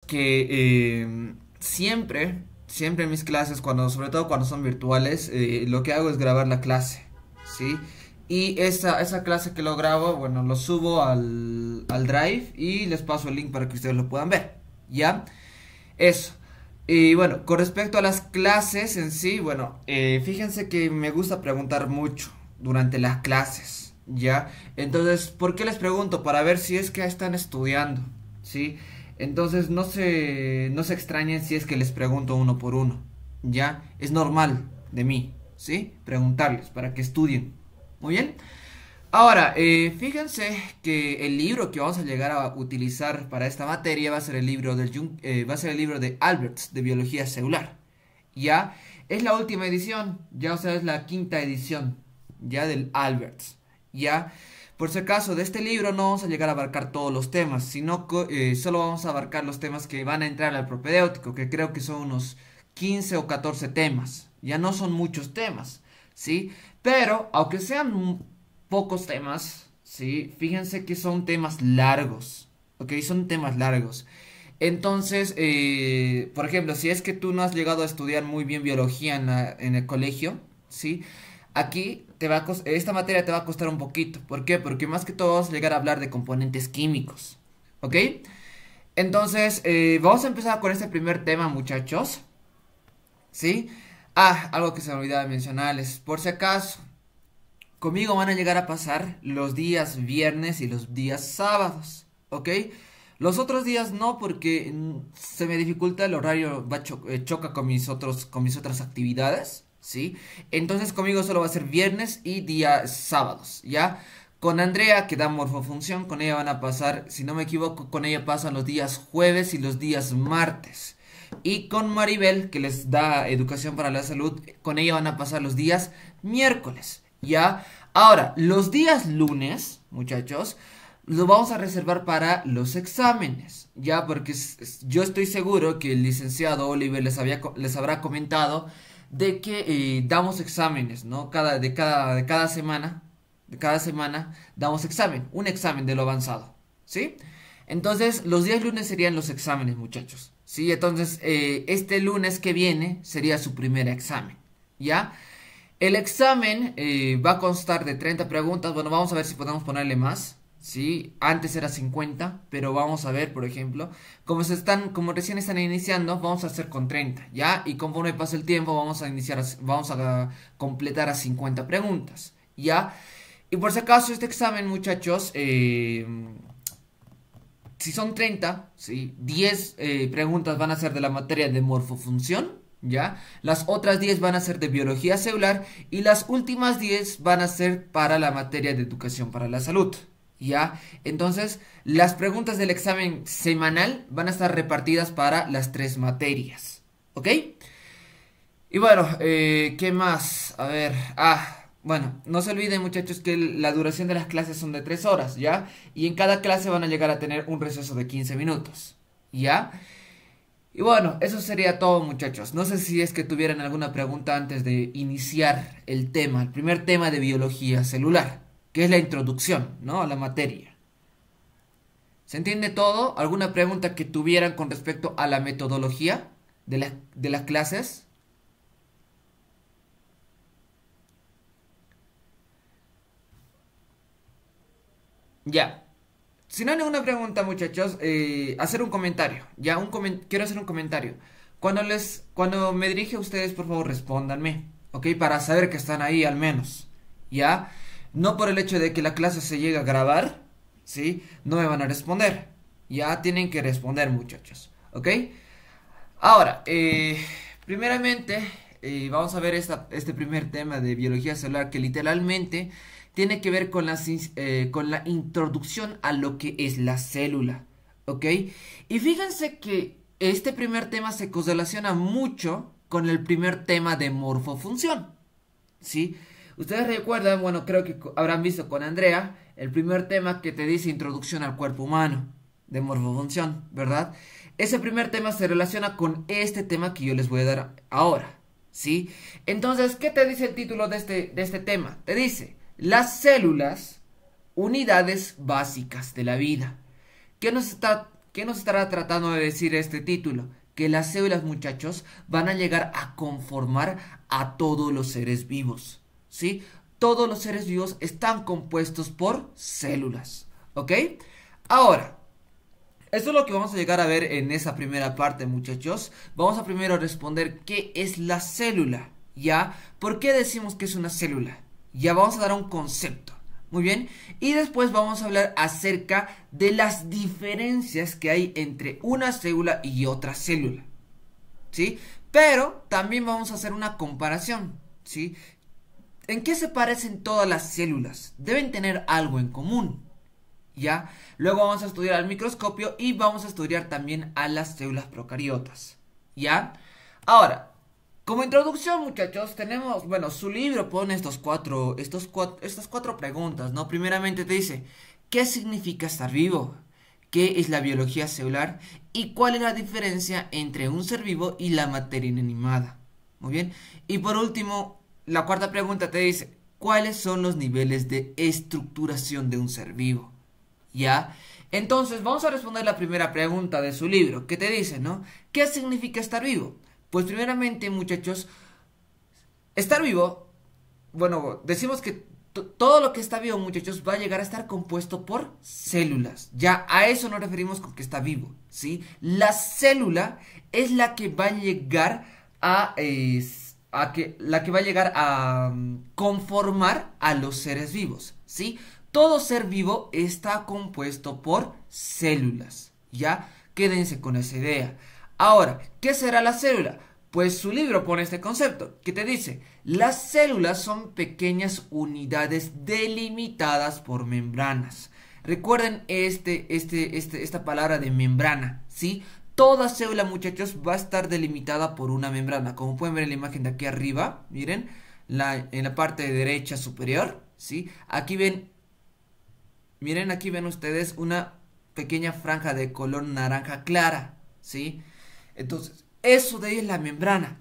que siempre en mis clases, sobre todo cuando son virtuales, lo que hago es grabar la clase, ¿sí? Y esa clase que lo grabo, bueno, lo subo al Drive y les paso el link para que ustedes lo puedan ver, ¿ya? Eso. Y bueno, con respecto a las clases en sí, bueno, fíjense que me gusta preguntar mucho durante las clases, ¿ya? Entonces, ¿por qué les pregunto? Para ver si es que están estudiando, ¿sí? Entonces, no se extrañen si es que les pregunto uno por uno, ¿ya? Es normal de mí, ¿sí? Preguntarles para que estudien. Muy bien. Ahora, fíjense que el libro que vamos a llegar a utilizar para esta materia va a ser el libro va a ser el libro de Alberts de biología celular. Ya es la última edición, ya o sea, es la quinta edición ya del Alberts. Ya, por si acaso de este libro no vamos a llegar a abarcar todos los temas, sino que solo vamos a abarcar los temas que van a entrar al propedéutico, que creo que son unos 15 o 14 temas. Ya no son muchos temas, ¿sí? Pero, aunque sean pocos temas, ¿sí? Fíjense que son temas largos, ¿ok? Son temas largos. Entonces, por ejemplo, si es que tú no has llegado a estudiar muy bien biología en el colegio, ¿sí? Aquí esta materia te va a costar un poquito. ¿Por qué? Porque más que todo vamos a llegar a hablar de componentes químicos, ¿ok? Entonces, vamos a empezar con este primer tema, muchachos, ¿sí? Ah, algo que se me olvidaba de mencionarles, por si acaso. Conmigo van a llegar a pasar los días viernes y los días sábados, ¿ok? Los otros días no, porque se me dificulta el horario, choca con con mis otras actividades, ¿sí? Entonces conmigo solo va a ser viernes y días sábados, ¿ya? Con Andrea, que da morfofunción, con ella van a pasar, si no me equivoco, con ella pasan los días jueves y los días martes. Y con Maribel, que les da educación para la salud, con ella van a pasar los días miércoles. ¿Ya? Ahora, los días lunes, muchachos, lo vamos a reservar para los exámenes, ¿ya? Porque yo estoy seguro que el licenciado Oliver les habrá comentado de que damos exámenes, ¿no? De cada semana damos un examen de lo avanzado, ¿sí? Entonces, los días lunes serían los exámenes, muchachos, ¿sí? Entonces, este lunes que viene sería su primer examen, ¿ya? El examen va a constar de 30 preguntas. Bueno, vamos a ver si podemos ponerle más, ¿sí? Antes era 50, pero vamos a ver, por ejemplo, como recién están iniciando, vamos a hacer con 30, ¿ya? Y conforme pase el tiempo, vamos a completar a 50 preguntas, ¿ya? Y por si acaso, este examen, muchachos, si son 30, ¿sí? 10 preguntas van a ser de la materia de morfofunción, ¿ya? Las otras 10 van a ser de biología celular y las últimas 10 van a ser para la materia de educación para la salud, ¿ya? Entonces, las preguntas del examen semanal van a estar repartidas para las tres materias, ¿ok? Y bueno, ¿qué más? A ver, bueno, no se olviden, muchachos, que la duración de las clases son de 3 horas, ¿ya? Y en cada clase van a llegar a tener un receso de 15 minutos, ¿ya? Y bueno, eso sería todo, muchachos. No sé si es que tuvieran alguna pregunta antes de iniciar el primer tema de biología celular, que es la introducción, ¿no? A la materia. ¿Se entiende todo? ¿Alguna pregunta que tuvieran con respecto a la metodología de las clases? Ya. Si no hay ninguna pregunta, muchachos, hacer un comentario. Ya, quiero hacer un comentario. Cuando me dirige a ustedes, por favor, respóndanme, ¿ok? Para saber que están ahí al menos, ¿ya? No por el hecho de que la clase se llegue a grabar, ¿sí? No me van a responder. Ya tienen que responder, muchachos, ¿ok? Ahora, primeramente, vamos a ver este primer tema de biología celular que literalmente tiene que ver con la introducción a lo que es la célula, ¿ok? Y fíjense que este primer tema se correlaciona mucho con el primer tema de morfofunción, ¿sí? Ustedes recuerdan, bueno, creo que habrán visto con Andrea, el primer tema que te dice introducción al cuerpo humano, de morfofunción, ¿verdad? Ese primer tema se relaciona con este tema que yo les voy a dar ahora, ¿sí? Entonces, ¿qué te dice el título de este tema? Te dice, las células, unidades básicas de la vida. ¿Qué nos estará tratando de decir este título? Que las células, muchachos, van a llegar a conformar a todos los seres vivos, ¿sí? Todos los seres vivos están compuestos por células, ¿ok? Ahora, esto es lo que vamos a llegar a ver en esa primera parte, muchachos. Vamos a primero responder qué es la célula, ¿ya? ¿Por qué decimos que es una célula? Ya vamos a dar un concepto, muy bien. Y después vamos a hablar acerca de las diferencias que hay entre una célula y otra célula, ¿sí? Pero también vamos a hacer una comparación, ¿sí? ¿En qué se parecen todas las células? Deben tener algo en común, ¿ya? Luego vamos a estudiar al microscopio y vamos a estudiar también a las células procariotas, ¿ya? Ahora, como introducción, muchachos, tenemos, bueno, su libro pone estas cuatro preguntas, ¿no? Primeramente te dice, ¿qué significa estar vivo? ¿Qué es la biología celular? ¿Y cuál es la diferencia entre un ser vivo y la materia inanimada? Muy bien. Y por último, la cuarta pregunta te dice, ¿cuáles son los niveles de estructuración de un ser vivo? ¿Ya? Entonces, vamos a responder la primera pregunta de su libro, que te dice, ¿no? ¿Qué significa estar vivo? Pues primeramente, muchachos, estar vivo, bueno, decimos que todo lo que está vivo, muchachos, va a llegar a estar compuesto por células. Ya a eso nos referimos con que está vivo, ¿sí? La célula es la que va a llegar a conformar a los seres vivos, ¿sí? Todo ser vivo está compuesto por células, ¿ya? Quédense con esa idea. Ahora, ¿qué será la célula? Pues su libro pone este concepto, que te dice, las células son pequeñas unidades delimitadas por membranas. Recuerden esta palabra de membrana, ¿sí? Toda célula, muchachos, va a estar delimitada por una membrana. Como pueden ver en la imagen de aquí arriba, miren, en la parte derecha superior, ¿sí? Aquí ven, miren, aquí ven ustedes una pequeña franja de color naranja clara, ¿sí? Entonces, eso de ahí es la membrana.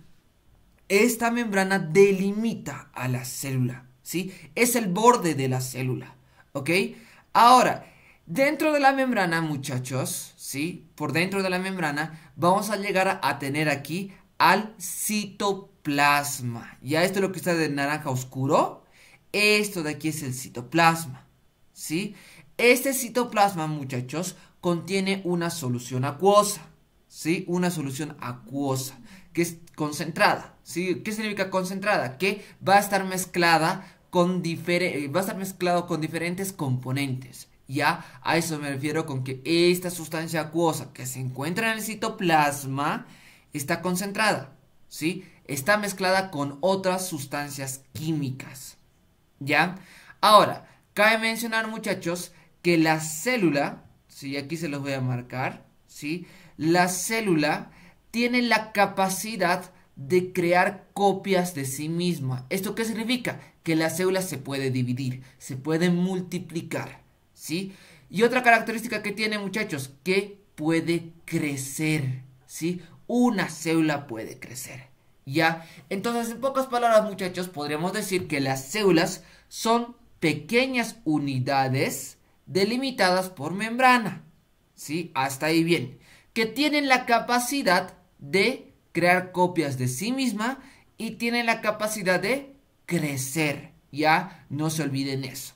Esta membrana delimita a la célula, ¿sí? Es el borde de la célula, ¿ok? Ahora, dentro de la membrana, muchachos, ¿sí? Por dentro de la membrana vamos a llegar a tener aquí al citoplasma. Ya esto es lo que está de naranja oscuro. Esto de aquí es el citoplasma, ¿sí? Este citoplasma, muchachos, contiene una solución acuosa, ¿sí? Una solución acuosa que es concentrada, ¿sí? ¿Qué significa concentrada? Que va a estar mezclado con diferentes componentes. Ya a eso me refiero con que esta sustancia acuosa que se encuentra en el citoplasma está concentrada, ¿sí? Está mezclada con otras sustancias químicas, ¿ya? Ahora, cabe mencionar, muchachos, que la célula, ¿sí? Aquí se los voy a marcar, ¿sí? La célula tiene la capacidad de crear copias de sí misma. ¿Esto qué significa? Que la célula se puede dividir, se puede multiplicar, ¿sí? Y otra característica que tiene, muchachos, que puede crecer, ¿sí? Una célula puede crecer, ¿ya? Entonces, en pocas palabras, muchachos, podríamos decir que las células son pequeñas unidades delimitadas por membrana, ¿sí? Hasta ahí bien. Que tienen la capacidad de crear copias de sí misma y tienen la capacidad de crecer, ¿ya? No se olviden eso.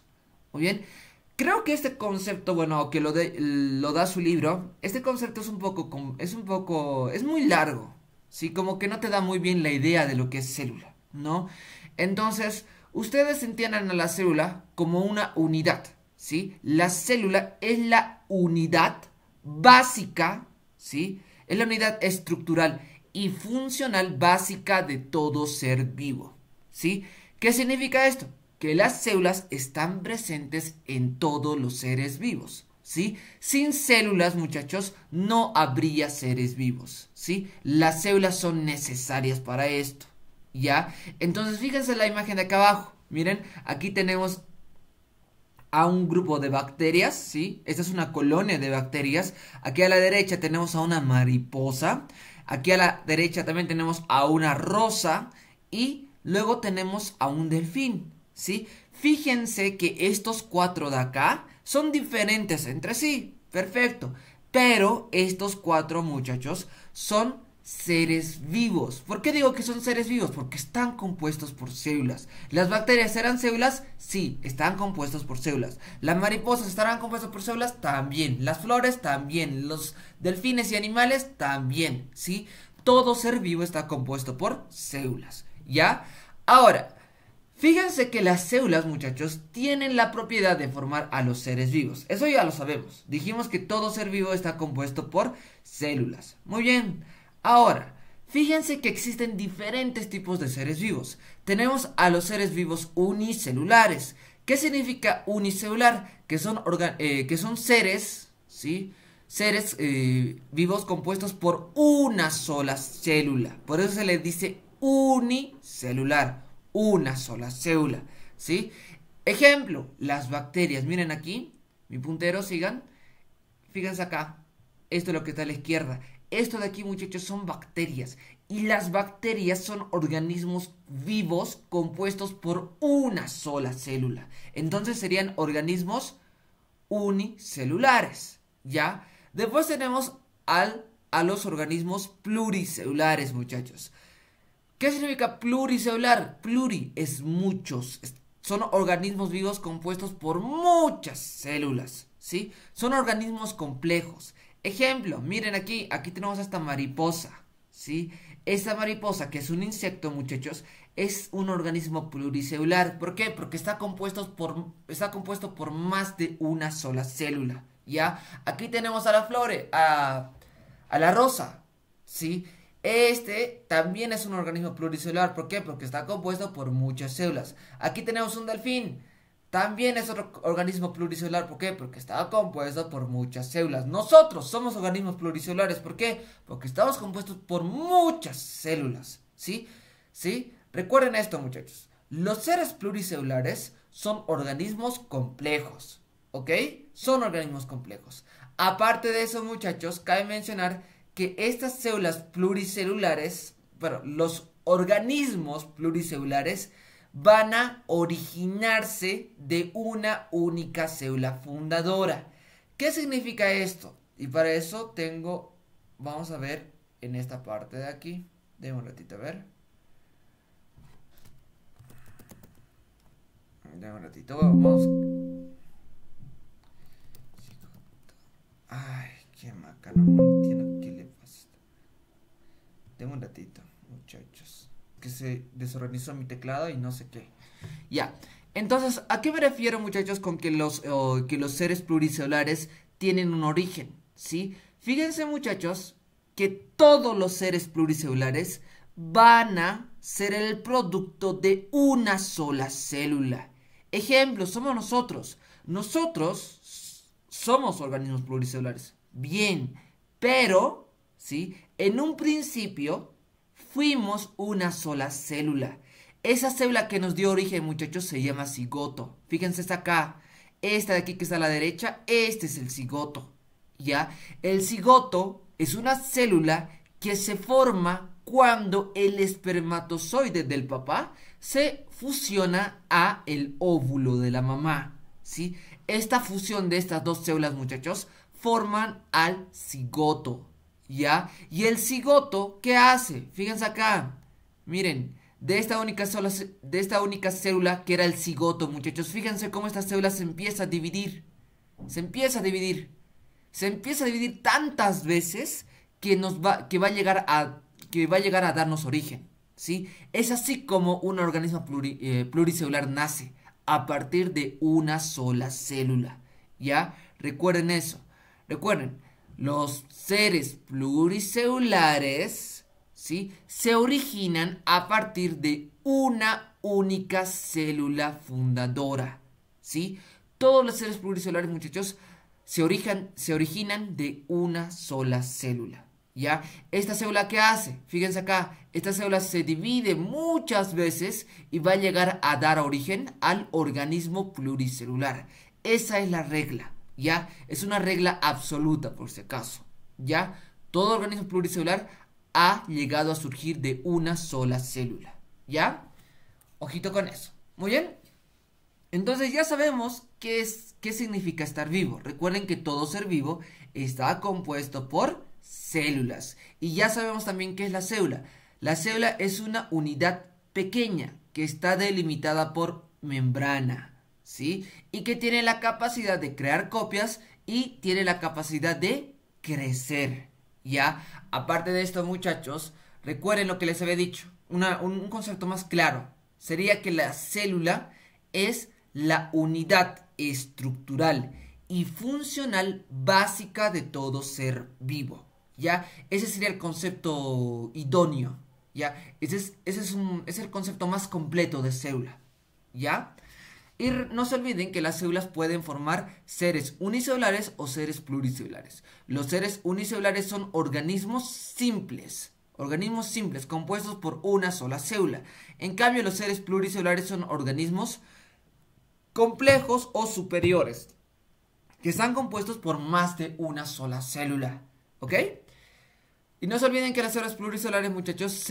Muy bien. Creo que este concepto, bueno, que lo da su libro, este concepto es muy largo, ¿sí? Como que no te da muy bien la idea de lo que es célula, ¿no? Entonces, ustedes entiendan a la célula como una unidad, ¿sí? La célula es la unidad básica, ¿sí? Es la unidad estructural y funcional básica de todo ser vivo, ¿sí? ¿Qué significa esto? Que las células están presentes en todos los seres vivos, ¿sí? Sin células, muchachos, no habría seres vivos, ¿sí? Las células son necesarias para esto, ¿ya? Entonces, fíjense en la imagen de acá abajo. Miren, aquí tenemos a un grupo de bacterias, ¿sí? Esta es una colonia de bacterias. Aquí a la derecha tenemos a una mariposa. Aquí a la derecha también tenemos a una rosa. Y luego tenemos a un delfín, ¿sí? Fíjense que estos cuatro de acá son diferentes entre sí. Perfecto. Pero estos 4, muchachos, son seres vivos. ¿Por qué digo que son seres vivos? Porque están compuestos por células. ¿Las bacterias serán células? Sí, están compuestos por células. ¿Las mariposas estarán compuestas por células? También. ¿Las flores? También. ¿Los delfines y animales? También, ¿sí? Todo ser vivo está compuesto por células, ¿ya? Ahora, fíjense que las células, muchachos, tienen la propiedad de formar a los seres vivos. Eso ya lo sabemos. Dijimos que todo ser vivo está compuesto por células. Muy bien. Ahora, fíjense que existen diferentes tipos de seres vivos. Tenemos a los seres vivos unicelulares. ¿Qué significa unicelular? Que son seres, ¿sí? Seres vivos compuestos por una sola célula. Por eso se les dice unicelular. Una sola célula, ¿sí? Ejemplo, las bacterias. Miren aquí, mi puntero, sigan. Fíjense acá. Esto es lo que está a la izquierda. Esto de aquí, muchachos, son bacterias. Y las bacterias son organismos vivos compuestos por una sola célula. Entonces serían organismos unicelulares, ¿ya? Después tenemos a los organismos pluricelulares, muchachos. ¿Qué significa pluricelular? Pluri es muchos. Son organismos vivos compuestos por muchas células, ¿sí? Son organismos complejos. Ejemplo, miren aquí tenemos a esta mariposa, ¿sí? Esta mariposa, que es un insecto, muchachos, es un organismo pluricelular. ¿Por qué? Porque está compuesto por más de una sola célula, ¿ya? Aquí tenemos a la flor, a la rosa, ¿sí? Este también es un organismo pluricelular. ¿Por qué? Porque está compuesto por muchas células. Aquí tenemos un delfín. También es otro organismo pluricelular. ¿Por qué? Porque está compuesto por muchas células. Nosotros somos organismos pluricelulares. ¿Por qué? Porque estamos compuestos por muchas células. ¿Sí? ¿Sí? Recuerden esto, muchachos. Los seres pluricelulares son organismos complejos. ¿Ok? Son organismos complejos. Aparte de eso, muchachos, cabe mencionar que estas células pluricelulares, los organismos pluricelulares van a originarse de una única célula fundadora. ¿Qué significa esto? Y para eso vamos a ver en esta parte de aquí. Denme un ratito a ver. Denme un ratito, vamos. Ay, qué macana, no entiendo qué le pasa. Denme un ratito, muchachos. Que se desorganizó mi teclado y no sé qué. Ya, entonces, ¿a qué me refiero, muchachos, con que los seres pluricelulares tienen un origen? ¿Sí? Fíjense, muchachos, que todos los seres pluricelulares van a ser el producto de una sola célula. Ejemplo, somos nosotros. Nosotros somos organismos pluricelulares. Bien, pero, ¿sí? En un principio fuimos una sola célula. Esa célula que nos dio origen, muchachos, se llama cigoto. Fíjense, está acá. Esta de aquí que está a la derecha, este es el cigoto. ¿Ya? El cigoto es una célula que se forma cuando el espermatozoide del papá se fusiona a el óvulo de la mamá. ¿Sí? Esta fusión de estas dos células, muchachos, forman al cigoto. ¿Ya? Y el cigoto, ¿qué hace? Fíjense acá. Miren, de esta única célula que era el cigoto, muchachos, fíjense cómo esta célula se empieza a dividir. Se empieza a dividir. Se empieza a dividir tantas veces que va a llegar a darnos origen. ¿Sí? Es así como un organismo pluricelular nace, a partir de una sola célula. ¿Ya? Recuerden eso. Recuerden, los seres pluricelulares, ¿sí?, se originan a partir de una única célula fundadora. ¿Sí? Todos los seres pluricelulares, muchachos, se originan de una sola célula. ¿Ya? ¿Esta célula qué hace? Fíjense acá, esta célula se divide muchas veces y va a llegar a dar origen al organismo pluricelular. Esa es la regla, ¿ya? Es una regla absoluta, por si acaso, ¿ya? Todo organismo pluricelular ha llegado a surgir de una sola célula, ¿ya? Ojito con eso. Muy bien. Entonces ya sabemos qué significa estar vivo. Recuerden que todo ser vivo está compuesto por células. Y ya sabemos también qué es la célula. La célula es una unidad pequeña que está delimitada por membrana, ¿sí? Y que tiene la capacidad de crear copias y tiene la capacidad de crecer, ¿ya? Aparte de esto, muchachos, recuerden lo que les había dicho. Un concepto más claro sería que la célula es la unidad estructural y funcional básica de todo ser vivo, ¿ya? Ese sería el concepto idóneo, ¿ya? Es el concepto más completo de célula, ¿ya? Y no se olviden que las células pueden formar seres unicelulares o seres pluricelulares. Los seres unicelulares son organismos simples compuestos por una sola célula. En cambio, los seres pluricelulares son organismos complejos o superiores, que están compuestos por más de una sola célula, ¿ok? Y no se olviden que las células pluricelulares, muchachos,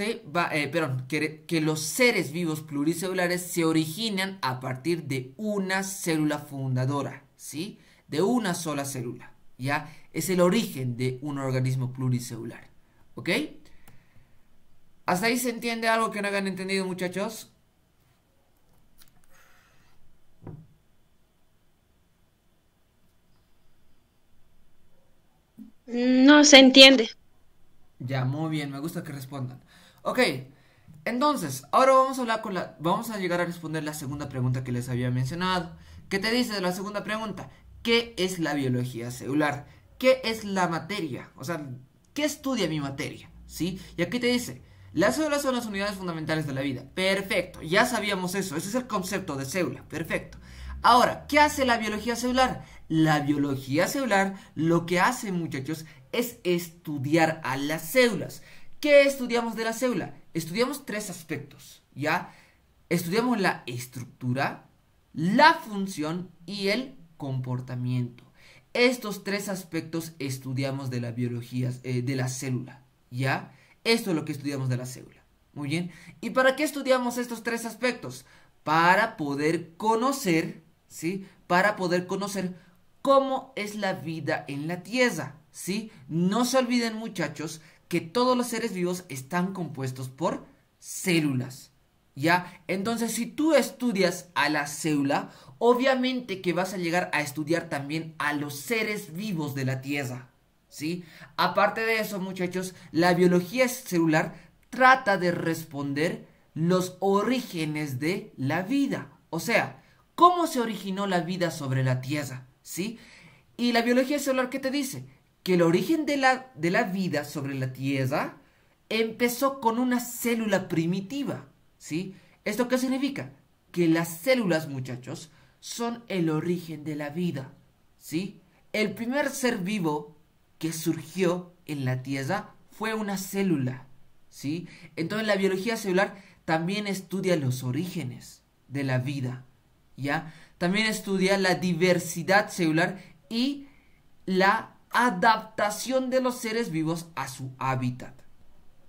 que los seres vivos pluricelulares se originan a partir de una célula fundadora, ¿sí? De una sola célula, ¿ya? Es el origen de un organismo pluricelular, ¿ok? ¿Hasta ahí se entiende algo que no hayan entendido, muchachos? No se entiende. Ya, muy bien, me gusta que respondan. Ok, entonces, ahora vamos a llegar a responder la segunda pregunta que les había mencionado. ¿Qué te dice de la segunda pregunta? ¿Qué es la biología celular? ¿Qué es la materia? O sea, ¿qué estudia mi materia? ¿Sí? Y aquí te dice, las células son las unidades fundamentales de la vida. Perfecto, ya sabíamos eso, ese es el concepto de célula, perfecto. Ahora, ¿qué hace la biología celular? La biología celular lo que hace, muchachos, es estudiar a las células. ¿Qué estudiamos de la célula? Estudiamos tres aspectos, ¿ya? Estudiamos la estructura, la función y el comportamiento. Estos tres aspectos estudiamos de la biología, de la célula, ¿ya? Esto es lo que estudiamos de la célula. Muy bien. ¿Y para qué estudiamos estos tres aspectos? Para poder conocer, ¿sí? Para poder conocer cómo es la vida en la Tierra, ¿sí? No se olviden, muchachos, que todos los seres vivos están compuestos por células, ¿ya? Entonces, si tú estudias a la célula, obviamente que vas a llegar a estudiar también a los seres vivos de la Tierra, ¿sí? Aparte de eso, muchachos, la biología celular trata de responder los orígenes de la vida. O sea, ¿cómo se originó la vida sobre la Tierra? ¿Sí? Y la biología celular, ¿qué te dice? Que el origen de la vida sobre la Tierra empezó con una célula primitiva, ¿sí? ¿Esto qué significa? Que las células, muchachos, son el origen de la vida, ¿sí? El primer ser vivo que surgió en la Tierra fue una célula, ¿sí? Entonces la biología celular también estudia los orígenes de la vida, ¿ya? También estudia la diversidad celular y la adaptación de los seres vivos a su hábitat,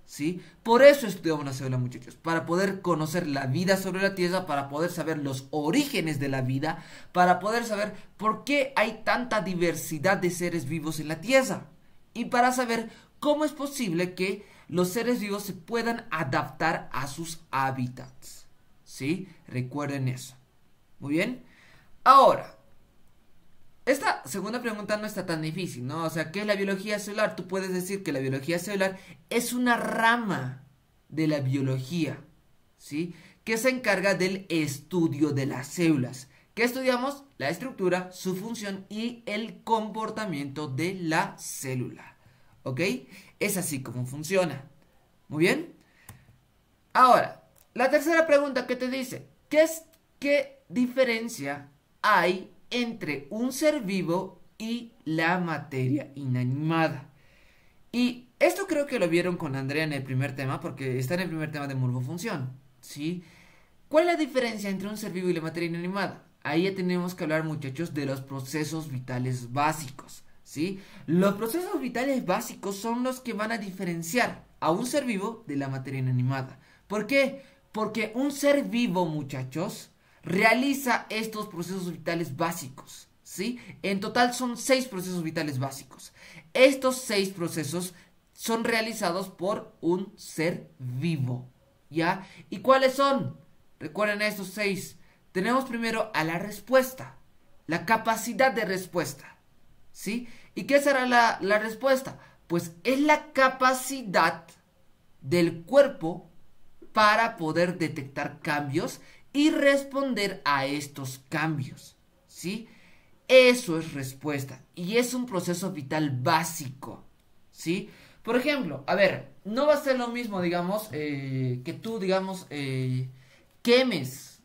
¿sí? Por eso estudiamos la célula, muchachos, para poder conocer la vida sobre la Tierra, para poder saber los orígenes de la vida, para poder saber por qué hay tanta diversidad de seres vivos en la Tierra y para saber cómo es posible que los seres vivos se puedan adaptar a sus hábitats, ¿sí? Recuerden eso. Muy bien. Ahora, esta segunda pregunta no está tan difícil, ¿no? O sea, ¿qué es la biología celular? Tú puedes decir que la biología celular es una rama de la biología, ¿sí? Que se encarga del estudio de las células. ¿Qué estudiamos? La estructura, su función y el comportamiento de la célula, ¿ok? Es así como funciona. Muy bien. Ahora, la tercera pregunta que te dice, ¿qué diferencia hay entre un ser vivo y la materia inanimada? Y esto creo que lo vieron con Andrea en el primer tema, porque está en el primer tema de morfofunción, ¿sí? ¿Cuál es la diferencia entre un ser vivo y la materia inanimada? Ahí ya tenemos que hablar, muchachos, de los procesos vitales básicos, ¿sí? Los procesos vitales básicos son los que van a diferenciar a un ser vivo de la materia inanimada. ¿Por qué? Porque un ser vivo, muchachos, realiza estos procesos vitales básicos, ¿sí? En total son 6 procesos vitales básicos. Estos 6 procesos son realizados por un ser vivo, ¿ya? ¿Y cuáles son? Recuerden estos 6. Tenemos primero a la respuesta, la capacidad de respuesta, ¿sí? ¿Y qué será la respuesta? Pues es la capacidad del cuerpo para poder detectar cambios y responder a estos cambios, ¿sí? Eso es respuesta y es un proceso vital básico, ¿sí? Por ejemplo, a ver, no va a ser lo mismo, digamos, que tú, digamos, quemes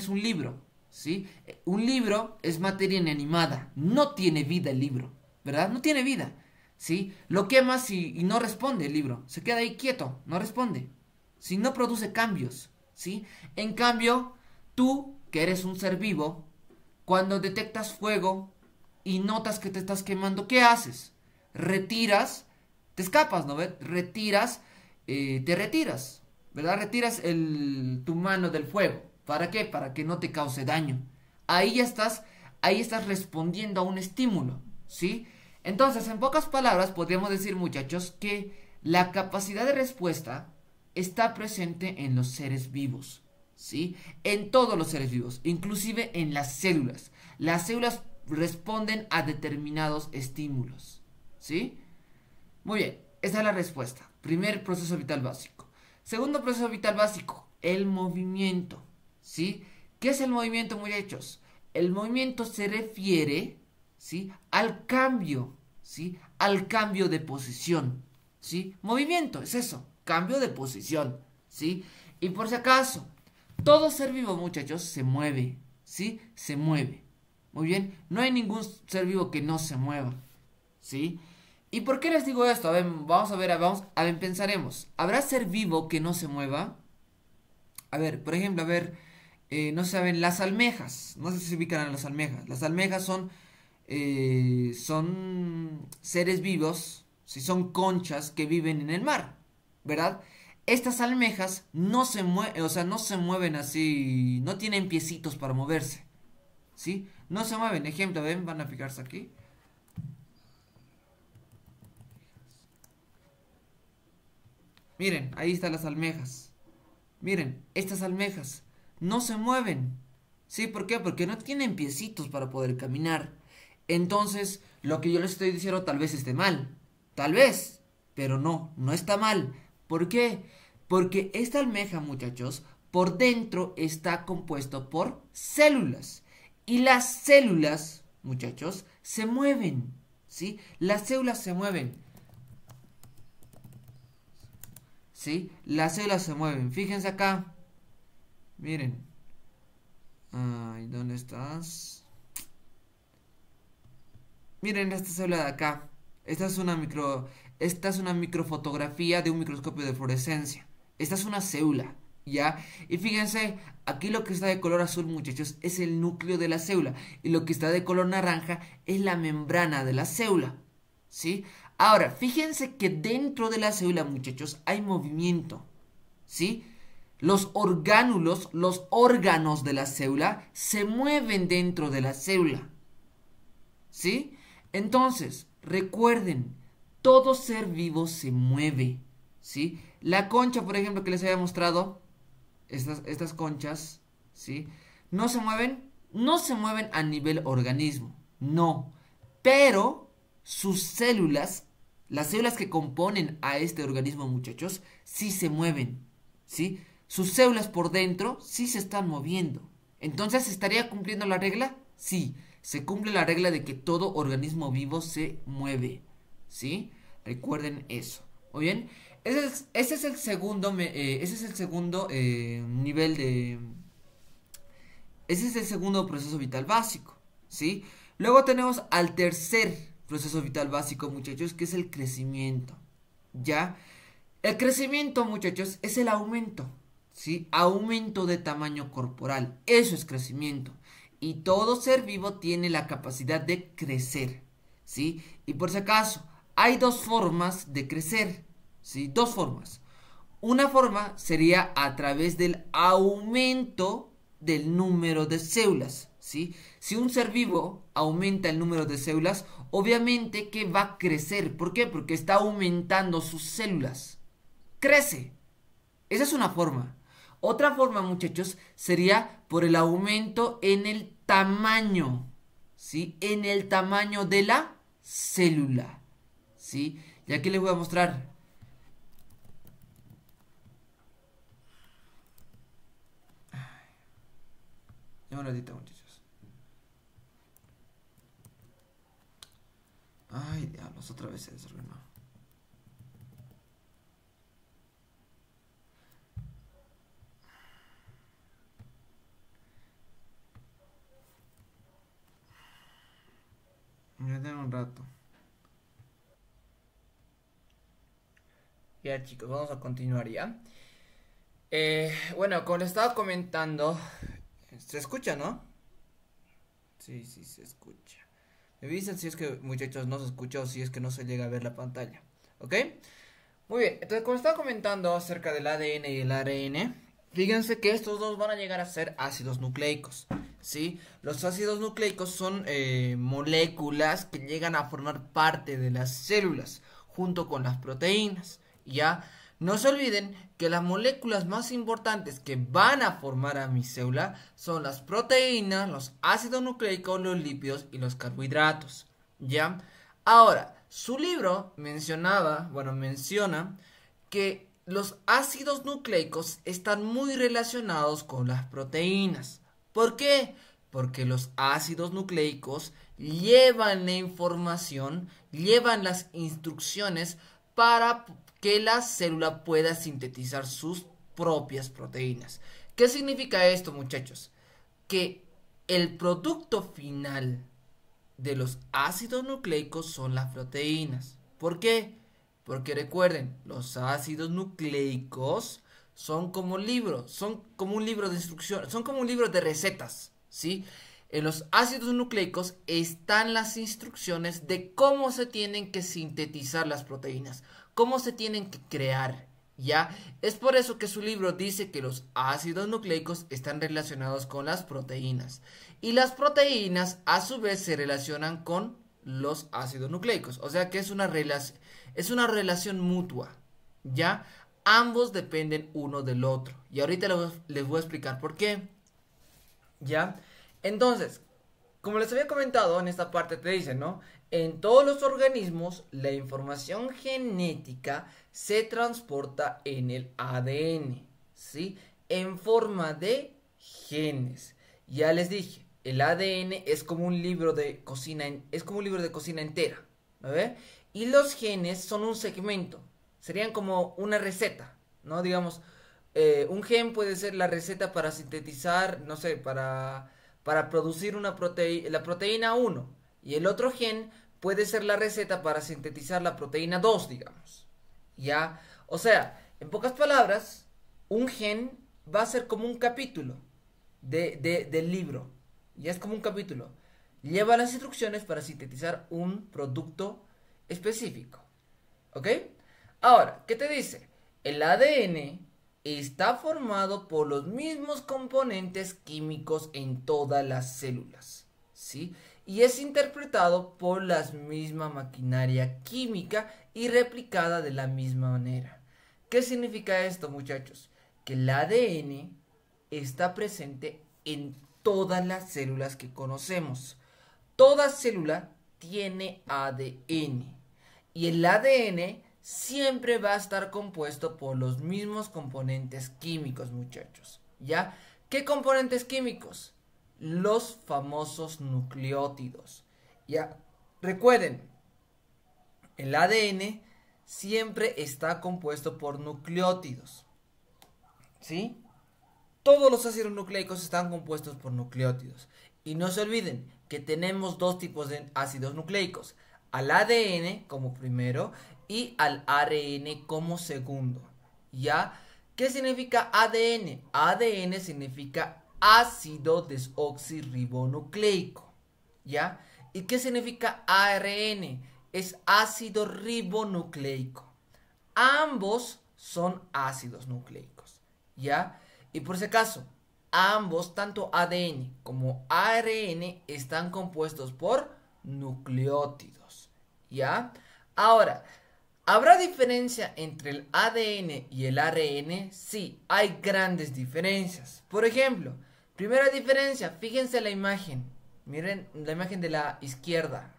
un libro, ¿sí? Un libro es materia inanimada, no tiene vida el libro, ¿verdad? No tiene vida, ¿sí? Lo quemas y no responde el libro, se queda ahí quieto, no responde, ¿sí? No produce cambios, ¿sí? En cambio, tú, que eres un ser vivo, cuando detectas fuego y notas que te estás quemando, ¿qué haces? Retiras, te escapas, ¿no ves? Te retiras, ¿verdad? Retiras tu mano del fuego. ¿Para qué? Para que no te cause daño. Ahí estás respondiendo a un estímulo, ¿sí? Entonces, en pocas palabras, podríamos decir, muchachos, que la capacidad de respuesta está presente en los seres vivos, ¿sí? En todos los seres vivos, inclusive en las células. Las células responden a determinados estímulos, ¿sí? Muy bien, esa es la respuesta. Primer proceso vital básico. Segundo proceso vital básico, el movimiento, ¿sí? ¿Qué es el movimiento, muchachos? El movimiento se refiere, ¿sí?, al cambio, ¿sí?, al cambio de posición, ¿sí? Movimiento, es eso, cambio de posición, ¿sí? Y por si acaso, todo ser vivo, muchachos, se mueve, ¿sí? Se mueve. Muy bien, no hay ningún ser vivo que no se mueva, ¿sí? ¿Y por qué les digo esto? A ver, pensaremos. ¿Habrá ser vivo que no se mueva? A ver, por ejemplo, no saben, las almejas. No sé si se ubican a las almejas. Las almejas son seres vivos, si son conchas que viven en el mar, ¿verdad? Estas almejas no se mueven, o sea, no se mueven así, no tienen piecitos para moverse, ¿sí? No se mueven. Ejemplo, ven, van a fijarse aquí. Miren, ahí están las almejas. Miren, estas almejas no se mueven. ¿Sí? ¿Por qué? Porque no tienen piecitos para poder caminar. Entonces, lo que yo les estoy diciendo tal vez esté mal. Tal vez, pero no está mal. ¿Por qué? Porque esta almeja, muchachos, por dentro está compuesto por células. Y las células, muchachos, se mueven. ¿Sí? Las células se mueven. ¿Sí? Las células se mueven. Fíjense acá. Miren. Ay, ¿dónde estás? Miren esta célula de acá. Esta es una microfotografía de un microscopio de fluorescencia. Esta es una célula, ¿ya? Y fíjense, aquí lo que está de color azul, muchachos, es el núcleo de la célula. Y lo que está de color naranja es la membrana de la célula, ¿sí? Ahora, fíjense que dentro de la célula, muchachos, hay movimiento, ¿sí? Los orgánulos, los órganos de la célula se mueven dentro de la célula, ¿sí? Entonces, recuerden, todo ser vivo se mueve, ¿sí? La concha, por ejemplo, que les había mostrado, estas conchas, ¿sí? ¿No se mueven? No se mueven a nivel organismo, no. Pero sus células, las células que componen a este organismo, muchachos, sí se mueven, ¿sí? Sus células por dentro sí se están moviendo. Entonces, ¿estaría cumpliendo la regla? Sí, se cumple la regla de que todo organismo vivo se mueve, ¿sí? Recuerden eso. Muy bien, ese es el segundo nivel de... Ese es el segundo proceso vital básico, ¿sí? Luego tenemos al tercer proceso vital básico, muchachos, que es el crecimiento, ¿ya? El crecimiento, muchachos, es el aumento, ¿sí? Aumento de tamaño corporal, eso es crecimiento. Y todo ser vivo tiene la capacidad de crecer, ¿sí? Y por si acaso, hay dos formas de crecer, ¿sí? Dos formas. Una forma sería a través del aumento del número de células, ¿sí? Si un ser vivo aumenta el número de células, obviamente que va a crecer. ¿Por qué? Porque está aumentando sus células. Crece. Esa es una forma. Otra forma, muchachos, sería por el aumento en el tamaño, ¿sí? En el tamaño de la célula, ¿sí? Y aquí les voy a mostrar. Ya un ratito, muchachos. Ay, diablos, otra vez se desordenó. Ya tengo un rato. Ya, chicos, vamos a continuar ya. Bueno, como les estaba comentando, se escucha, ¿no? Sí, sí, se escucha. Me dicen si es que, muchachos, no se escucha o si es que no se llega a ver la pantalla. ¿Ok? Muy bien, entonces como estaba comentando acerca del ADN y el ARN, fíjense que estos dos van a llegar a ser ácidos nucleicos, ¿sí? Los ácidos nucleicos son moléculas que llegan a formar parte de las células junto con las proteínas, ¿ya? No se olviden que las moléculas más importantes que van a formar a mi célula son las proteínas, los ácidos nucleicos, los lípidos y los carbohidratos, ¿ya? Ahora, su libro menciona que los ácidos nucleicos están muy relacionados con las proteínas. ¿Por qué? Porque los ácidos nucleicos llevan la información, llevan las instrucciones para que la célula pueda sintetizar sus propias proteínas. ¿Qué significa esto, muchachos? Que el producto final de los ácidos nucleicos son las proteínas. ¿Por qué? Porque recuerden, los ácidos nucleicos son como libros, son como un libro de instrucciones, son como un libro de recetas, ¿sí? En los ácidos nucleicos están las instrucciones de cómo se tienen que sintetizar las proteínas, cómo se tienen que crear, ¿ya? Es por eso que su libro dice que los ácidos nucleicos están relacionados con las proteínas. Y las proteínas a su vez se relacionan con los ácidos nucleicos. O sea que es una relación mutua, ¿ya? Ambos dependen uno del otro. Y ahorita les voy a explicar por qué, ¿ya? Entonces, como les había comentado, en esta parte te dice, ¿no? En todos los organismos, la información genética se transporta en el ADN, ¿sí? En forma de genes. Ya les dije, el ADN es como un libro de cocina, entera, ¿no ve? Y los genes son un segmento, serían como una receta, ¿no? Digamos, un gen puede ser la receta para sintetizar, no sé, para producir la proteína 1. Y el otro gen puede ser la receta para sintetizar la proteína 2, digamos. ¿Ya? O sea, en pocas palabras, un gen va a ser como un capítulo del libro. Ya es como un capítulo. Lleva las instrucciones para sintetizar un producto específico. ¿Ok? Ahora, ¿qué te dice? El ADN está formado por los mismos componentes químicos en todas las células, ¿sí? Y es interpretado por la misma maquinaria química y replicada de la misma manera. ¿Qué significa esto, muchachos? Que el ADN está presente en todas las células que conocemos. Toda célula tiene ADN y el ADN siempre va a estar compuesto por los mismos componentes químicos, muchachos. ¿Ya? ¿Qué componentes químicos? Los famosos nucleótidos. ¿Ya? Recuerden, el ADN siempre está compuesto por nucleótidos. ¿Sí? Todos los ácidos nucleicos están compuestos por nucleótidos. Y no se olviden que tenemos dos tipos de ácidos nucleicos. Al ADN como primero y al ARN como segundo. ¿Ya? ¿Qué significa ADN? ADN significa ácido desoxirribonucleico. ¿Ya? ¿Y qué significa ARN? Es ácido ribonucleico. Ambos son ácidos nucleicos. ¿Ya? Y por si acaso, ambos, tanto ADN como ARN, están compuestos por nucleótidos, ¿ya? Ahora, ¿habrá diferencia entre el ADN y el ARN? Sí, hay grandes diferencias. Por ejemplo, primera diferencia, fíjense la imagen. Miren la imagen de la izquierda,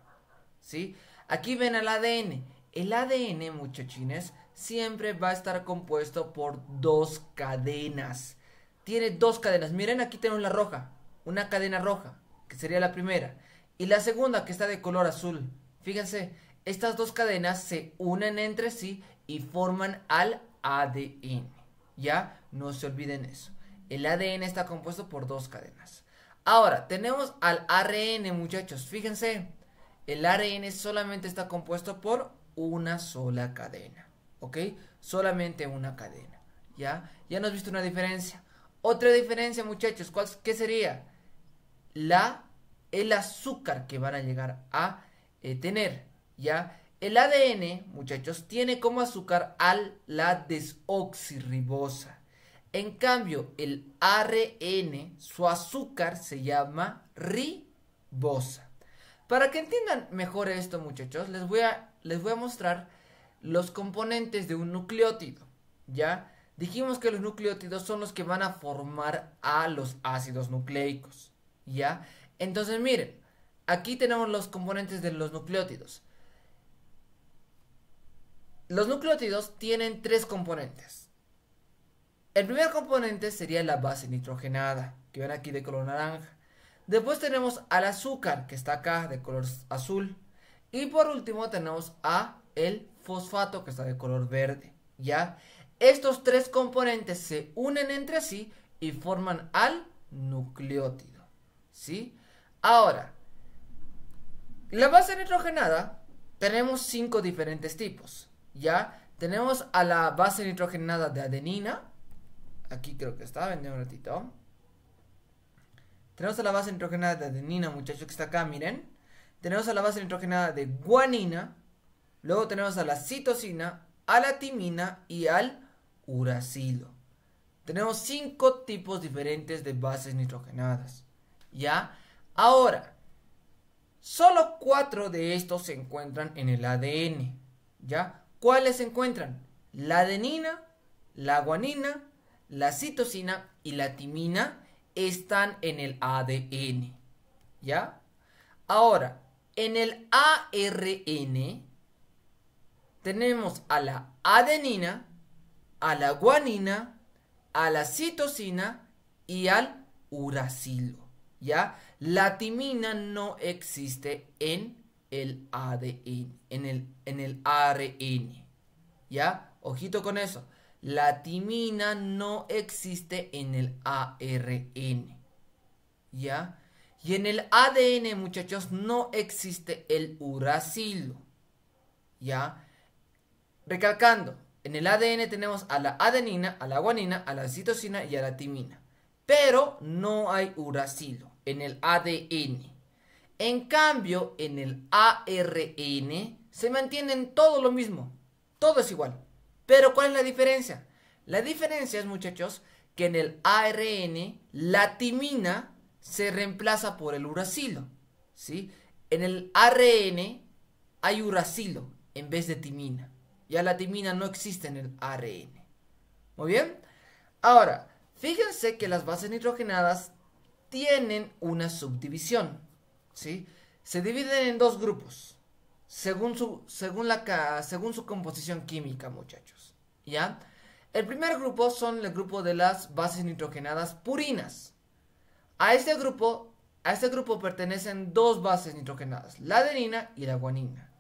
¿sí? Aquí ven el ADN. El ADN, muchachines, siempre va a estar compuesto por dos cadenas. Tiene dos cadenas. Miren, aquí tenemos la roja. Una cadena roja, que sería la primera. Y la segunda, que está de color azul. Fíjense, estas dos cadenas se unen entre sí y forman al ADN. ¿Ya? No se olviden eso. El ADN está compuesto por dos cadenas. Ahora, tenemos al ARN, muchachos. Fíjense, el ARN solamente está compuesto por una sola cadena. ¿Ok? Solamente una cadena. ¿Ya? Ya nos visto una diferencia. Otra diferencia, muchachos, ¿qué sería? El azúcar que van a llegar a tener. ¿Ya? El ADN, muchachos, tiene como azúcar la desoxirribosa. En cambio, el ARN, su azúcar se llama ribosa. Para que entiendan mejor esto, muchachos, les voy a mostrar los componentes de un nucleótido. ¿Ya? Dijimos que los nucleótidos son los que van a formar a los ácidos nucleicos. ¿Ya? Entonces, miren, aquí tenemos los componentes de los nucleótidos. Los nucleótidos tienen tres componentes. El primer componente sería la base nitrogenada, que ven aquí de color naranja. Después tenemos al azúcar, que está acá de color azul. Y por último tenemos a el fosfato, que está de color verde. ¿Ya? Estos tres componentes se unen entre sí y forman al nucleótido. ¿Sí? Ahora, la base nitrogenada tenemos 5 diferentes tipos. ¿Ya? Tenemos a la base nitrogenada de adenina. Aquí creo que está, ven un ratito. Tenemos a la base nitrogenada de adenina, muchachos, que está acá, miren. Tenemos a la base nitrogenada de guanina. Luego tenemos a la citosina, a la timina y al uracilo. Tenemos 5 tipos diferentes de bases nitrogenadas. ¿Ya? Ahora, solo 4 de estos se encuentran en el ADN. ¿Ya? ¿Cuáles se encuentran? La adenina, la guanina, la citosina y la timina están en el ADN. ¿Ya? Ahora, en el ARN tenemos a la adenina, a la guanina, a la citosina y al uracilo. ¿Ya? La timina no existe en el ADN, en el ARN. ¿Ya? Ojito con eso. La timina no existe en el ARN. ¿Ya? Y en el ADN, muchachos, no existe el uracilo. ¿Ya? Recalcando, en el ADN tenemos a la adenina, a la guanina, a la citosina y a la timina. Pero no hay uracilo en el ADN. En cambio, en el ARN se mantienen todo lo mismo. Todo es igual. Pero ¿cuál es la diferencia? La diferencia es, muchachos, que en el ARN la timina se reemplaza por el uracilo. ¿Sí? En el ARN hay uracilo en vez de timina. Ya la timina no existe en el ARN. Muy bien. Ahora, fíjense que las bases nitrogenadas tienen una subdivisión. ¿Sí? Se dividen en dos grupos. Según su composición química, muchachos. ¿Ya? El primer grupo son el grupo de las bases nitrogenadas purinas. A este grupo pertenecen dos bases nitrogenadas, la adenina y la guanina.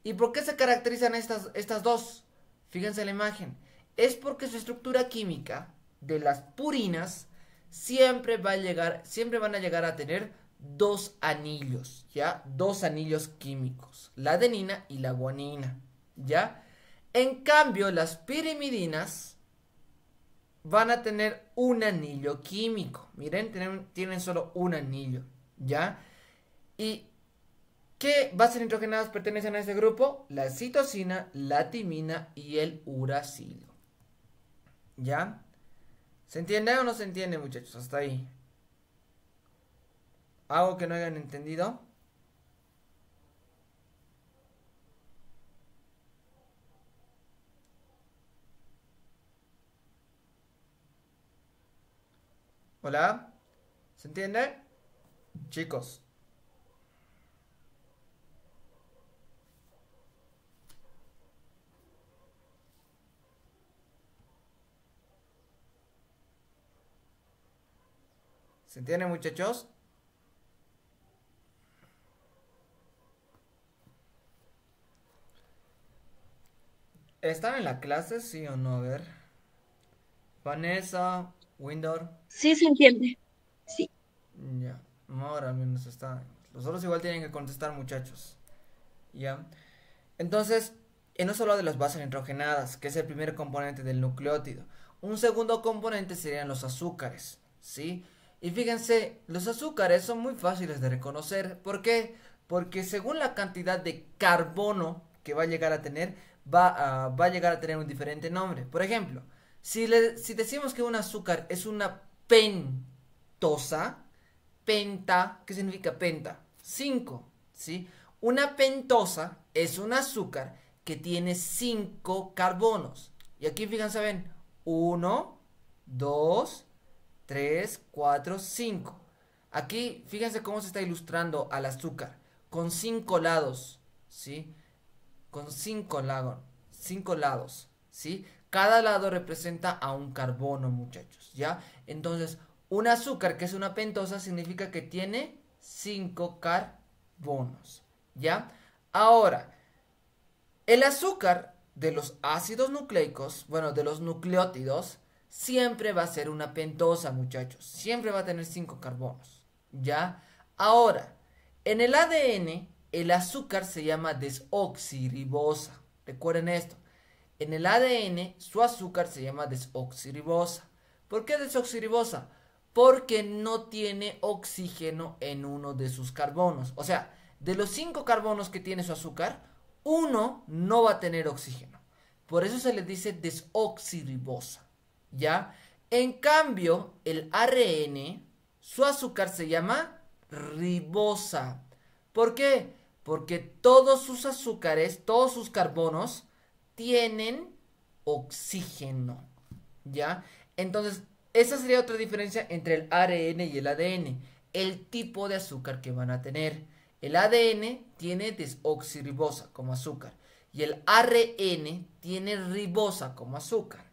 ¿Y por qué se caracterizan estas dos? Fíjense en la imagen. Es porque su estructura química de las purinas siempre van a llegar a tener dos anillos, ¿ya? Dos anillos químicos, la adenina y la guanina, ¿ya? En cambio, las pirimidinas van a tener un anillo químico. Miren, tienen solo un anillo, ¿ya? ¿Y qué bases nitrogenadas pertenecen a este grupo? La citosina, la timina y el uracilo, ¿ya? ¿Se entiende o no se entiende, muchachos? Hasta ahí. ¿Algo que no hayan entendido? ¿Hola? ¿Se entiende? Chicos. ¿Se entiende, muchachos? ¿Están en la clase, sí o no? A ver. Vanessa, Windor. Sí se entiende. Sí. Ya. Ahora al menos está. Los otros igual tienen que contestar, muchachos. Ya. Entonces, hemos hablado de las bases nitrogenadas, que es el primer componente del nucleótido. Un segundo componente serían los azúcares, ¿sí? Y fíjense, los azúcares son muy fáciles de reconocer. ¿Por qué? Porque según la cantidad de carbono que va a llegar a tener, va a llegar a tener un diferente nombre. Por ejemplo, si decimos que un azúcar es una pentosa, penta, ¿qué significa penta? 5, ¿sí? Una pentosa es un azúcar que tiene 5 carbonos. Y aquí fíjense, ven, 1, 2, 3, 4, 5. Aquí fíjense cómo se está ilustrando al azúcar. Con 5 lados, ¿sí? Con 5 lados, ¿sí? Cada lado representa a un carbono, muchachos, ¿ya? Entonces, un azúcar que es una pentosa significa que tiene 5 carbonos, ¿ya? Ahora, el azúcar de los ácidos nucleicos, bueno, de los nucleótidos, siempre va a ser una pentosa, muchachos. Siempre va a tener 5 carbonos, ¿ya? Ahora, en el ADN, el azúcar se llama desoxirribosa. Recuerden esto. En el ADN, su azúcar se llama desoxirribosa. ¿Por qué desoxirribosa? Porque no tiene oxígeno en uno de sus carbonos. O sea, de los 5 carbonos que tiene su azúcar, uno no va a tener oxígeno. Por eso se le dice desoxirribosa, ¿ya? En cambio, el ARN, su azúcar se llama ribosa. ¿Por qué? Porque todos sus azúcares, todos sus carbonos, tienen oxígeno, ¿ya? Entonces, esa sería otra diferencia entre el ARN y el ADN. El tipo de azúcar que van a tener. El ADN tiene desoxirribosa como azúcar. Y el ARN tiene ribosa como azúcar,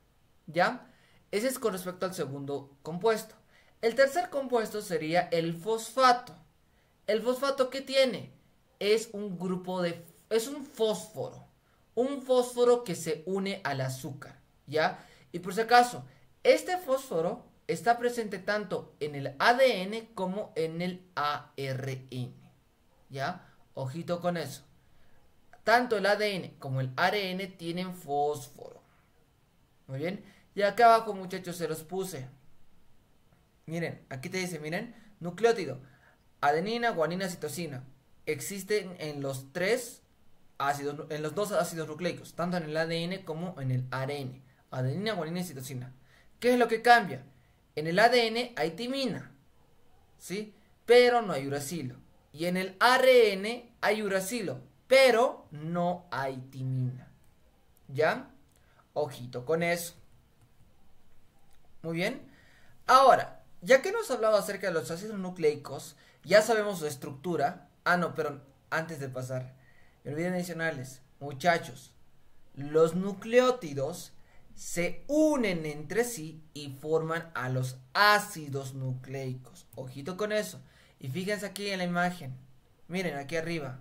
¿ya? Ese es con respecto al segundo compuesto. El tercer compuesto sería el fosfato. ¿El fosfato qué tiene? Es un grupo de... es un fósforo. Un fósforo que se une al azúcar, ¿ya? Y por si acaso, este fósforo está presente tanto en el ADN como en el ARN, ¿ya? Ojito con eso. Tanto el ADN como el ARN tienen fósforo. Muy bien. Y acá abajo, muchachos, se los puse. Miren, aquí te dice, miren, nucleótido, adenina, guanina, citosina. Existen en los tres ácidos, en los dos ácidos nucleicos, tanto en el ADN como en el ARN. Adenina, guanina y citosina. ¿Qué es lo que cambia? En el ADN hay timina, ¿sí? Pero no hay uracilo. Y en el ARN hay uracilo, pero no hay timina. ¿Ya? Ojito con eso. Muy bien. Ahora, ya que hemos hablado acerca de los ácidos nucleicos, ya sabemos su estructura. Ah, no, pero antes de pasar, me olvidé mencionarles, muchachos, los nucleótidos se unen entre sí y forman a los ácidos nucleicos. Ojito con eso. Y fíjense aquí en la imagen. Miren aquí arriba.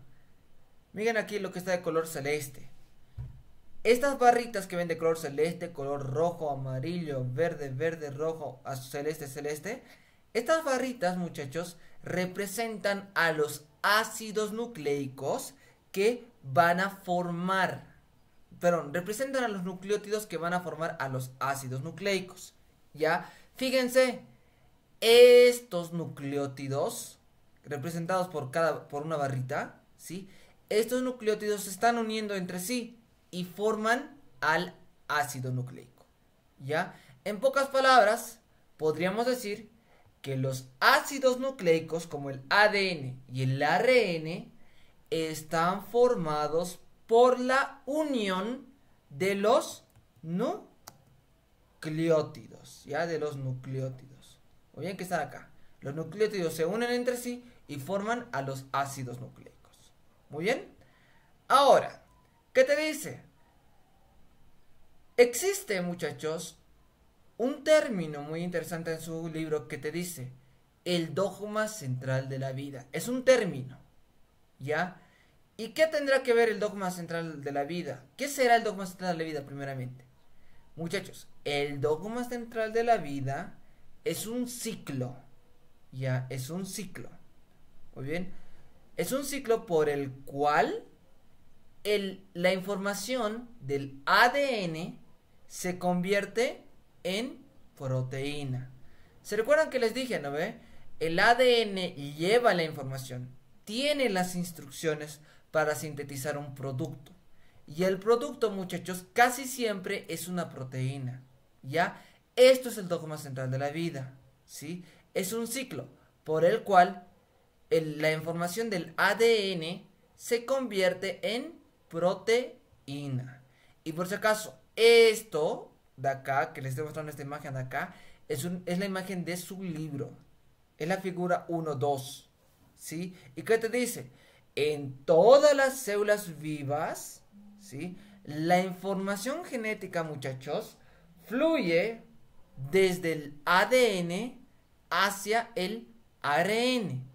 Miren aquí lo que está de color celeste. Estas barritas que ven de color celeste, color rojo, amarillo, verde, verde, rojo, celeste, celeste. Estas barritas, muchachos, representan a los ácidos nucleicos que van a formar, perdón, representan a los nucleótidos que van a formar a los ácidos nucleicos. ¿Ya? Fíjense, estos nucleótidos, representados por una barrita, ¿sí? Estos nucleótidos se están uniendo entre sí y forman al ácido nucleico, ¿ya? En pocas palabras, podríamos decir que los ácidos nucleicos como el ADN y el ARN están formados por la unión de los nucleótidos, ¿ya? De los nucleótidos. Muy bien, que están acá. Los nucleótidos se unen entre sí y forman a los ácidos nucleicos. Muy bien. Ahora, ¿qué te dice? Existe, muchachos, un término muy interesante en su libro que te dice el dogma central de la vida. Es un término, ¿ya? ¿Y qué tendrá que ver el dogma central de la vida? ¿Qué será el dogma central de la vida primeramente? Muchachos, el dogma central de la vida es un ciclo, ¿ya? Es un ciclo. Muy bien. Es un ciclo por el cual la información del ADN se convierte en proteína. ¿Se recuerdan que les dije, no ve? El ADN lleva la información, tiene las instrucciones para sintetizar un producto. Y el producto, muchachos, casi siempre es una proteína. ¿Ya? Esto es el dogma central de la vida. ¿Sí? Es un ciclo por el cual la información del ADN se convierte en proteína. Y por si acaso, esto de acá, que les estoy mostrando esta imagen de acá, es la imagen de su libro. Es la figura 1-2. ¿Sí? ¿Y qué te dice? En todas las células vivas, ¿sí? La información genética, muchachos, fluye desde el ADN hacia el ARN.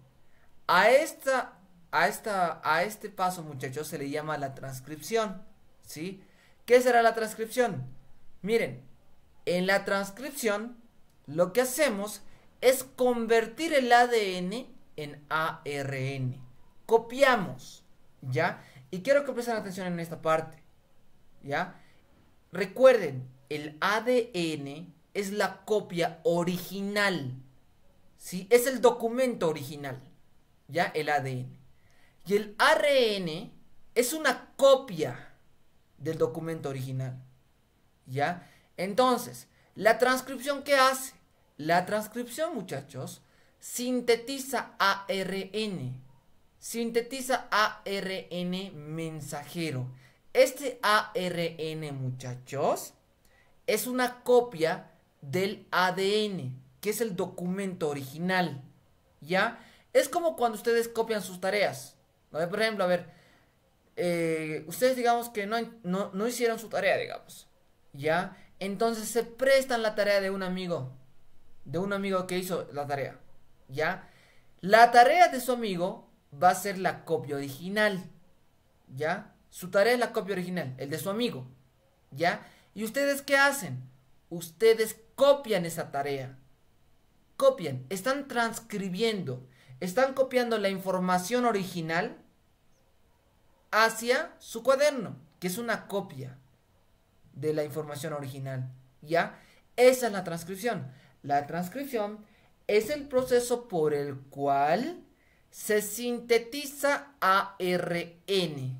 A este paso, muchachos, se le llama la transcripción, ¿sí? ¿Qué será la transcripción? Miren, en la transcripción lo que hacemos es convertir el ADN en ARN. Copiamos, ¿ya? Y quiero que presten atención en esta parte, ¿ya? Recuerden, el ADN es la copia original, ¿sí? Es el documento original, ¿ya? El ADN. Y el ARN es una copia del documento original, ¿ya? Entonces, ¿la transcripción qué hace? La transcripción, muchachos, sintetiza ARN. Sintetiza ARN mensajero. Este ARN, muchachos, es una copia del ADN, que es el documento original, ¿ya? Es como cuando ustedes copian sus tareas. ¿No? Por ejemplo, a ver, ustedes digamos que no hicieron su tarea, digamos, ¿ya? Entonces se prestan la tarea de un amigo que hizo la tarea, ¿ya? La tarea de su amigo va a ser la copia original, ¿ya? Su tarea es la copia original, el de su amigo, ¿ya? ¿Y ustedes qué hacen? Ustedes copian esa tarea, copian, están transcribiendo, están copiando la información original hacia su cuaderno, que es una copia de la información original, ¿ya? Esa es la transcripción. La transcripción es el proceso por el cual se sintetiza ARN,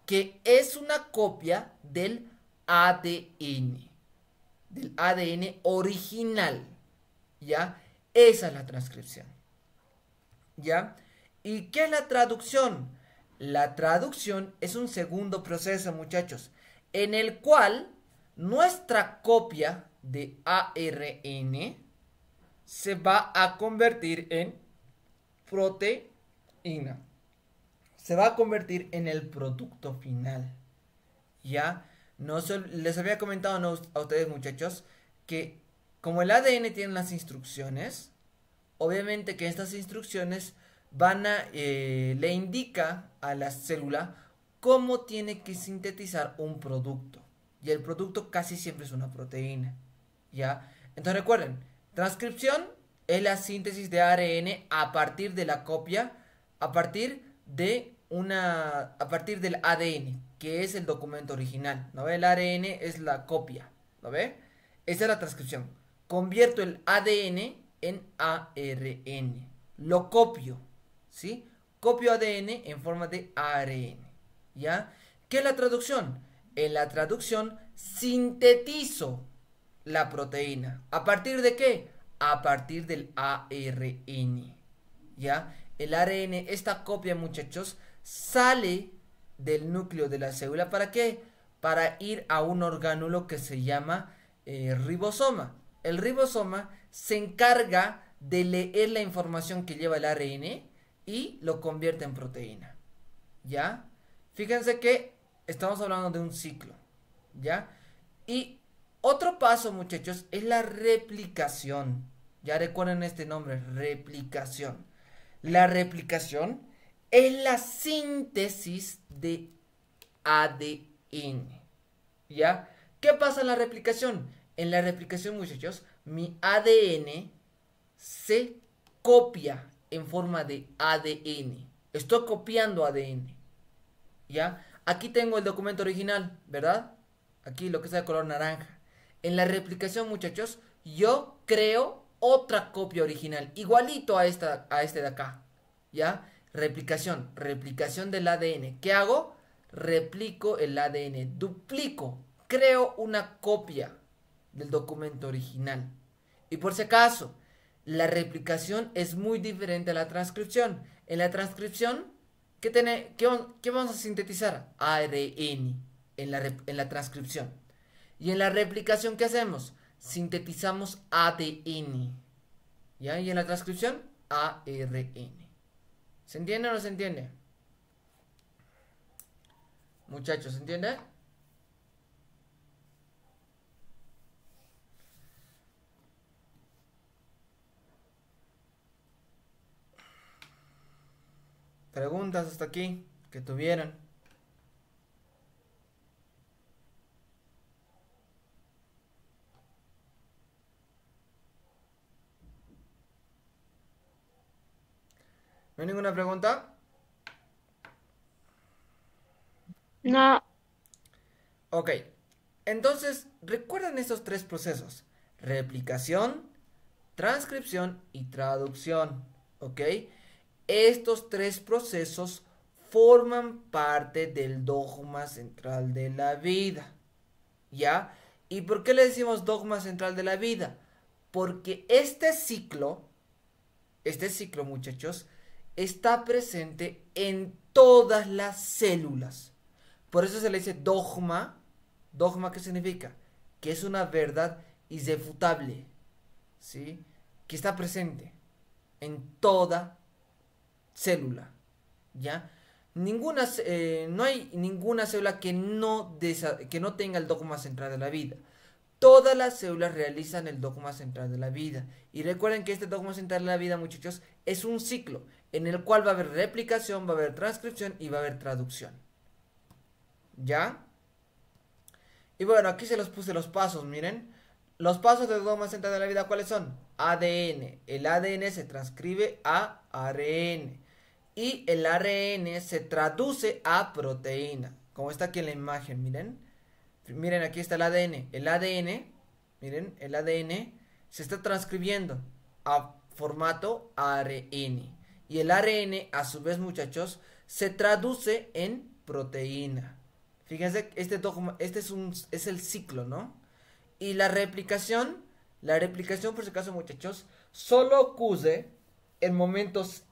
que es una copia del ADN original, ¿ya? Esa es la transcripción, ¿ya? ¿Y qué es la traducción? La traducción es un segundo proceso, muchachos, en el cual nuestra copia de ARN se va a convertir en proteína. Se va a convertir en el producto final. ¿Ya? Les había comentado a ustedes, muchachos, que como el ADN tiene las instrucciones, obviamente que estas instrucciones le indica a la célula cómo tiene que sintetizar un producto. Y el producto casi siempre es una proteína, ¿ya? Entonces recuerden, transcripción es la síntesis de ARN a partir de la copia, a partir del ADN, que es el documento original, ¿no ve? El ARN es la copia, ¿no ve? Esa es la transcripción. Convierto el ADN en ARN. Lo copio, ¿sí? Copio ADN en forma de ARN, ¿ya? ¿Qué es la traducción? En la traducción sintetizo la proteína. ¿A partir de qué? a partir del ARN. ¿Ya? El ARN, esta copia, muchachos, sale del núcleo de la célula. ¿Para qué? Para ir a un orgánulo que se llama ribosoma. El ribosoma se encarga de leer la información que lleva el ARN y lo convierte en proteína. ¿Ya? Fíjense que estamos hablando de un ciclo. ¿Ya? Y otro paso, muchachos, es la replicación. Ya recuerden este nombre, replicación. La replicación es la síntesis de ADN. ¿Ya? ¿Qué pasa en la replicación? En la replicación, muchachos, mi ADN se copia en forma de ADN. Estoy copiando ADN. ¿Ya? Aquí tengo el documento original, ¿verdad? Aquí lo que está de color naranja. En la replicación, muchachos, yo creo otra copia original, igualito a este de acá. ¿Ya? Replicación del ADN. ¿Qué hago? Replico el ADN, duplico, creo una copia del documento original. Y por si acaso, la replicación es muy diferente a la transcripción. En la transcripción, ¿qué vamos a sintetizar? ARN en la transcripción. Y en la replicación, ¿qué hacemos? Sintetizamos ADN. ¿Ya? Y en la transcripción, ARN. ¿Se entiende o no se entiende? Muchachos, ¿se entiende? Preguntas hasta aquí que tuvieran. ¿No hay ninguna pregunta? No, Ok. Entonces, recuerden estos tres procesos. Replicación, transcripción y traducción. ¿Ok? Estos tres procesos forman parte del dogma central de la vida. ¿Ya? ¿Y por qué le decimos dogma central de la vida? Porque este ciclo, muchachos, está presente en todas las células. Por eso se le dice dogma. ¿Dogma qué significa? Que es una verdad irrefutable, ¿sí? Que está presente en toda célula, ¿ya? No hay ninguna célula que no tenga el dogma central de la vida. Todas las células realizan el dogma central de la vida. Y recuerden que este dogma central de la vida, muchachos, es un ciclo en el cual va a haber replicación, va a haber transcripción y va a haber traducción. ¿Ya? Y bueno, aquí se los puse los pasos, miren. Los pasos del dogma central de la vida, ¿cuáles son? ADN. El ADN se transcribe a ARN. Y el ARN se traduce a proteína. Como está aquí en la imagen, miren. Miren, aquí está el ADN. El ADN, miren, el ADN se está transcribiendo a formato ARN. Y el ARN, a su vez, muchachos, se traduce en proteína. Fíjense, este es el ciclo, ¿no? Y la replicación, por si acaso, muchachos, solo ocurre en momentos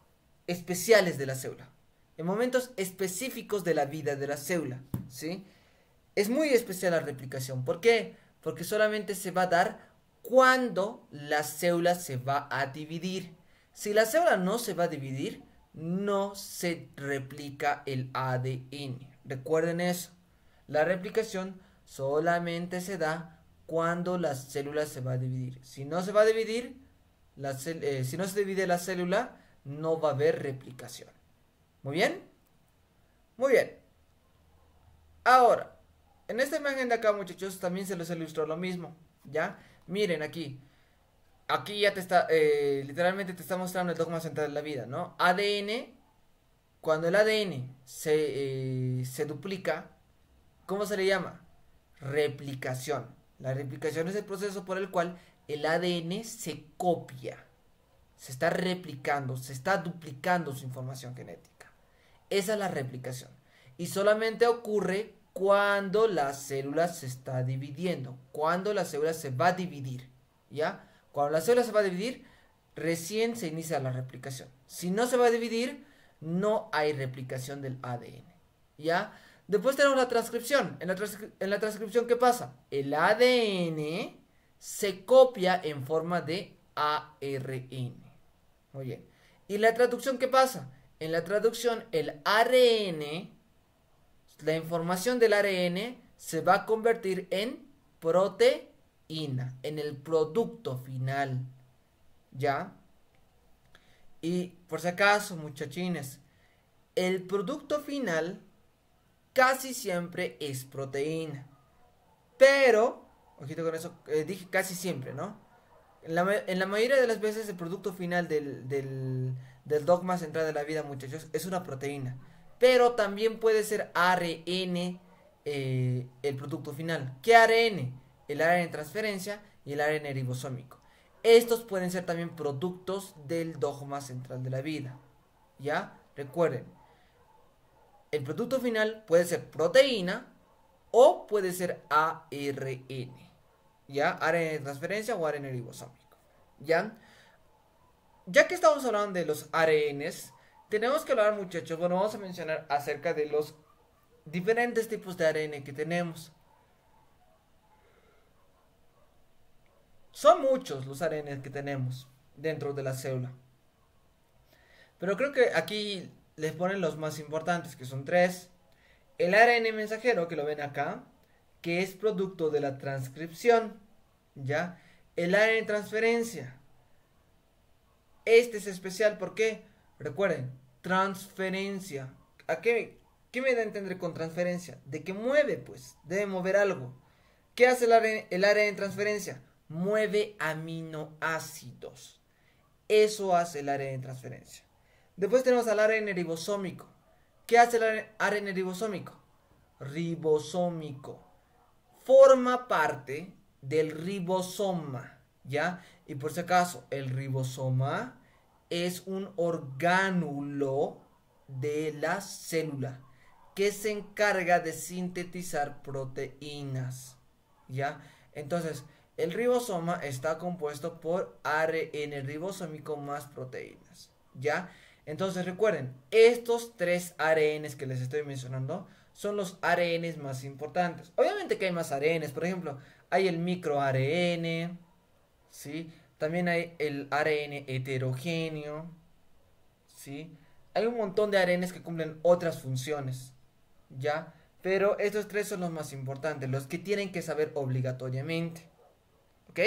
especiales de la célula. En momentos específicos de la vida de la célula, ¿sí? Es muy especial la replicación. ¿Por qué? Porque solamente se va a dar cuando la célula se va a dividir. Si la célula no se va a dividir, no se replica el ADN. Recuerden eso. La replicación solamente se da cuando la célula se va a dividir. Si no se va a dividir, si no se divide la célula, no va a haber replicación. ¿Muy bien? Muy bien. Ahora, en esta imagen de acá, muchachos, también se les ilustró lo mismo. ¿Ya? Miren aquí. Aquí ya te está, literalmente te está mostrando el dogma central de la vida, ¿no? ADN, cuando el ADN se duplica, ¿cómo se le llama? Replicación. La replicación es el proceso por el cual el ADN se copia. Se está replicando, se está duplicando su información genética. Esa es la replicación. Y solamente ocurre cuando la célula se está dividiendo. Cuando la célula se va a dividir. ¿Ya? Cuando la célula se va a dividir, recién se inicia la replicación. Si no se va a dividir, no hay replicación del ADN. ¿Ya? Después tenemos la transcripción. En la transcripción, ¿qué pasa? El ADN se copia en forma de ARN. Muy bien. ¿Y la traducción qué pasa? En la traducción, el ARN, la información del ARN se va a convertir en proteína, en el producto final. ¿Ya? Y por si acaso, muchachines, el producto final casi siempre es proteína. Pero, ojito con eso, dije casi siempre, ¿no? En la mayoría de las veces el producto final del dogma central de la vida, muchachos, es una proteína. Pero también puede ser ARN el producto final. ¿Qué ARN? El ARN transferencia y el ARN ribosómico. Estos pueden ser también productos del dogma central de la vida. ¿Ya? Recuerden, el producto final puede ser proteína o puede ser ARN. ¿Ya? ARN de transferencia o ARN ribosómico. ¿Ya? Ya que estamos hablando de los ARNs, tenemos que hablar, muchachos, bueno, vamos a mencionar acerca de los diferentes tipos de ARN que tenemos. Son muchos los ARN que tenemos dentro de la célula. Pero creo que aquí les ponen los más importantes, que son tres. El ARN mensajero, que lo ven acá, que es producto de la transcripción. ¿Ya? El ARN transferencia. Este es especial, ¿por qué? Recuerden, transferencia. ¿Qué me da a entender con transferencia? De que mueve, pues, debe mover algo. ¿Qué hace el ARN transferencia? Mueve aminoácidos. Eso hace el ARN transferencia. Después tenemos al ARN ribosómico. ¿Qué hace el ARN ribosómico? Ribosómico. Forma parte del ribosoma, ¿ya? Y por si acaso, el ribosoma es un orgánulo de la célula que se encarga de sintetizar proteínas, ¿ya? Entonces, el ribosoma está compuesto por ARN ribosómico más proteínas, ¿ya? Entonces recuerden, estos tres ARNs que les estoy mencionando son los ARNs más importantes. Obviamente que hay más ARNs, por ejemplo, hay el microARN, ¿sí? También hay el ARN heterogéneo, ¿sí? Hay un montón de ARNs que cumplen otras funciones, ¿ya? Pero estos tres son los más importantes, los que tienen que saber obligatoriamente, ¿ok?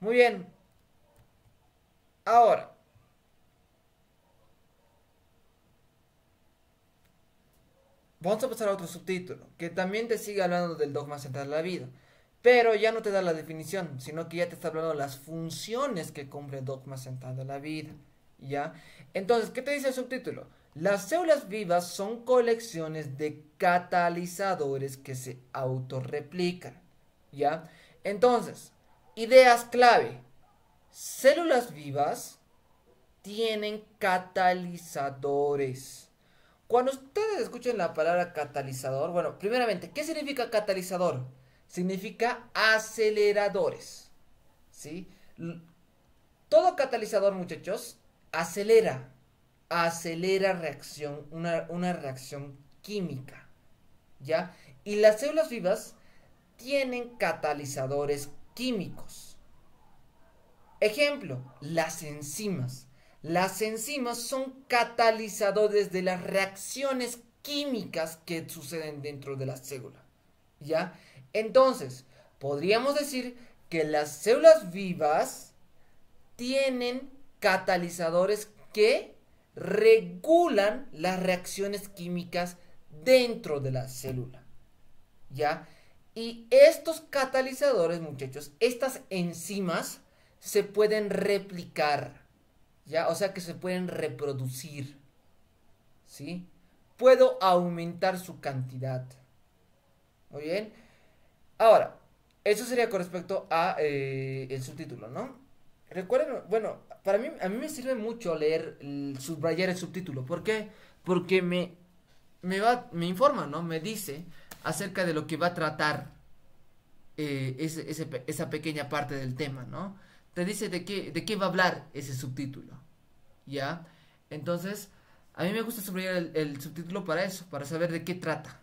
Muy bien. Ahora, vamos a pasar a otro subtítulo, que también te sigue hablando del dogma central de la vida, pero ya no te da la definición, sino que ya te está hablando de las funciones que cumple el dogma central de la vida, ¿ya? Entonces, ¿qué te dice el subtítulo? Las células vivas son colecciones de catalizadores que se autorreplican, ¿ya? Entonces, ideas clave. Células vivas tienen catalizadores. Cuando ustedes escuchen la palabra catalizador, bueno, primeramente, ¿qué significa catalizador? Significa aceleradores, ¿sí? Todo catalizador, muchachos, acelera reacción, una reacción química, ¿ya? Y las células vivas tienen catalizadores químicos. Ejemplo, las enzimas. Las enzimas son catalizadores de las reacciones químicas que suceden dentro de la célula, ¿ya? Entonces, podríamos decir que las células vivas tienen catalizadores que regulan las reacciones químicas dentro de la célula, ¿ya? Y estos catalizadores, muchachos, estas enzimas se pueden replicar, ¿ya? O sea que se pueden reproducir, ¿sí? Puedo aumentar su cantidad. Muy bien. Ahora, eso sería con respecto a el subtítulo, ¿no? Recuerden, bueno, a mí me sirve mucho leer, subrayar el subtítulo. ¿Por qué? Porque me informa, ¿no? Me dice acerca de lo que va a tratar esa pequeña parte del tema, ¿no? te dice de qué va a hablar ese subtítulo, ¿ya? Entonces, a mí me gusta subrayar el subtítulo para eso, para saber de qué trata,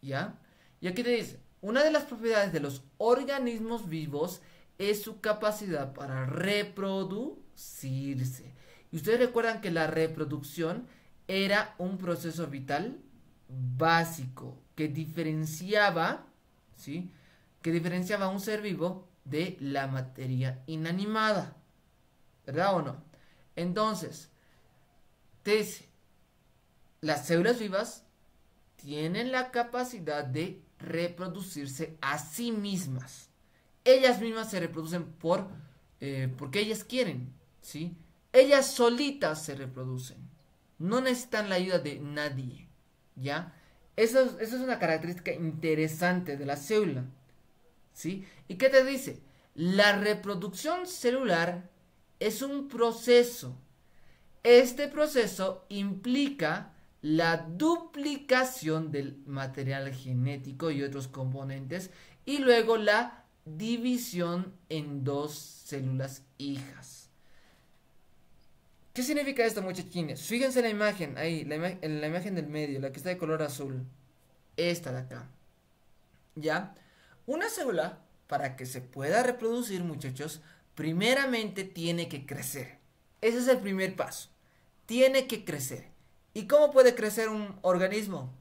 ¿ya? Y aquí te dice, una de las propiedades de los organismos vivos es su capacidad para reproducirse. Y ustedes recuerdan que la reproducción era un proceso vital básico que diferenciaba, ¿sí? Que diferenciaba a un ser vivo de la materia inanimada, ¿verdad o no? Entonces, te dice, las células vivas tienen la capacidad de reproducirse a sí mismas. Ellas mismas se reproducen porque ellas quieren, ¿sí? Ellas solitas se reproducen. No necesitan la ayuda de nadie, ¿ya? Eso es una característica interesante de la célula, ¿sí? ¿Y qué te dice? La reproducción celular es un proceso. Este proceso implica la duplicación del material genético y otros componentes y luego la división en dos células hijas. ¿Qué significa esto, muchachines? Fíjense en la imagen, ahí, en la imagen del medio, la que está de color azul. Esta de acá. ¿Ya? Una célula, para que se pueda reproducir, muchachos, primeramente tiene que crecer. Ese es el primer paso. Tiene que crecer. ¿Y cómo puede crecer un organismo?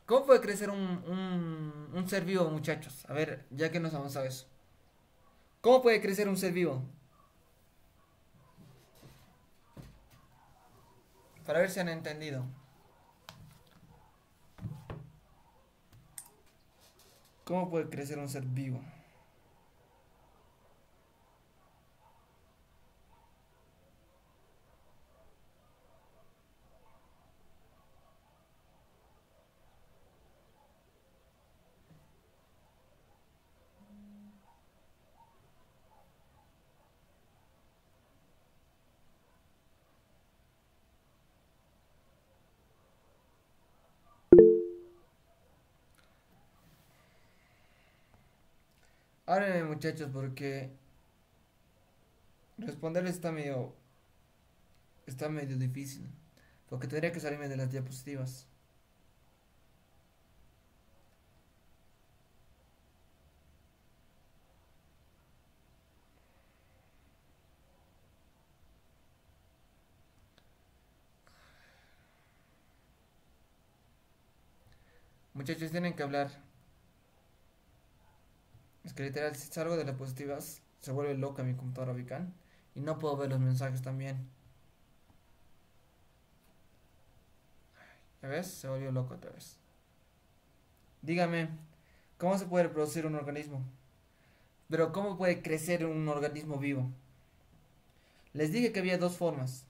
¿Cómo puede crecer un ser vivo, muchachos? A ver, ya que nos avanzado eso. ¿Cómo puede crecer un ser vivo? Para ver si han entendido. ¿Cómo puede crecer un ser vivo? Háblenme, muchachos, porque responderles está medio difícil. Porque tendría que salirme de las diapositivas. Muchachos, tienen que hablar. Es que literal, si salgo de las diapositivas, se vuelve loca mi computadora Vican. Y no puedo ver los mensajes también. ¿Ya ves? Se volvió loco otra vez. Dígame, ¿cómo se puede reproducir un organismo? Pero ¿cómo puede crecer un organismo vivo? Les dije que había dos formas.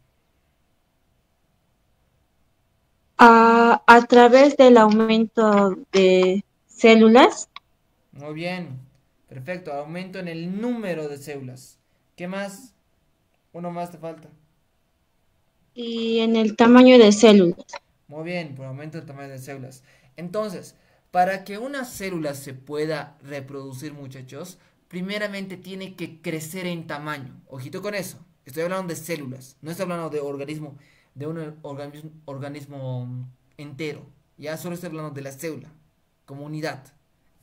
A través del aumento de células Muy bien. Perfecto. Aumento en el número de células. ¿Qué más? Uno más te falta. y en el tamaño de células. Muy bien, por aumento del tamaño de células. Entonces, para que una célula se pueda reproducir, muchachos, primeramente tiene que crecer en tamaño. Ojito con eso. Estoy hablando de células. No estoy hablando de organismo, de un organismo entero. Ya solo estoy hablando de la célula como unidad.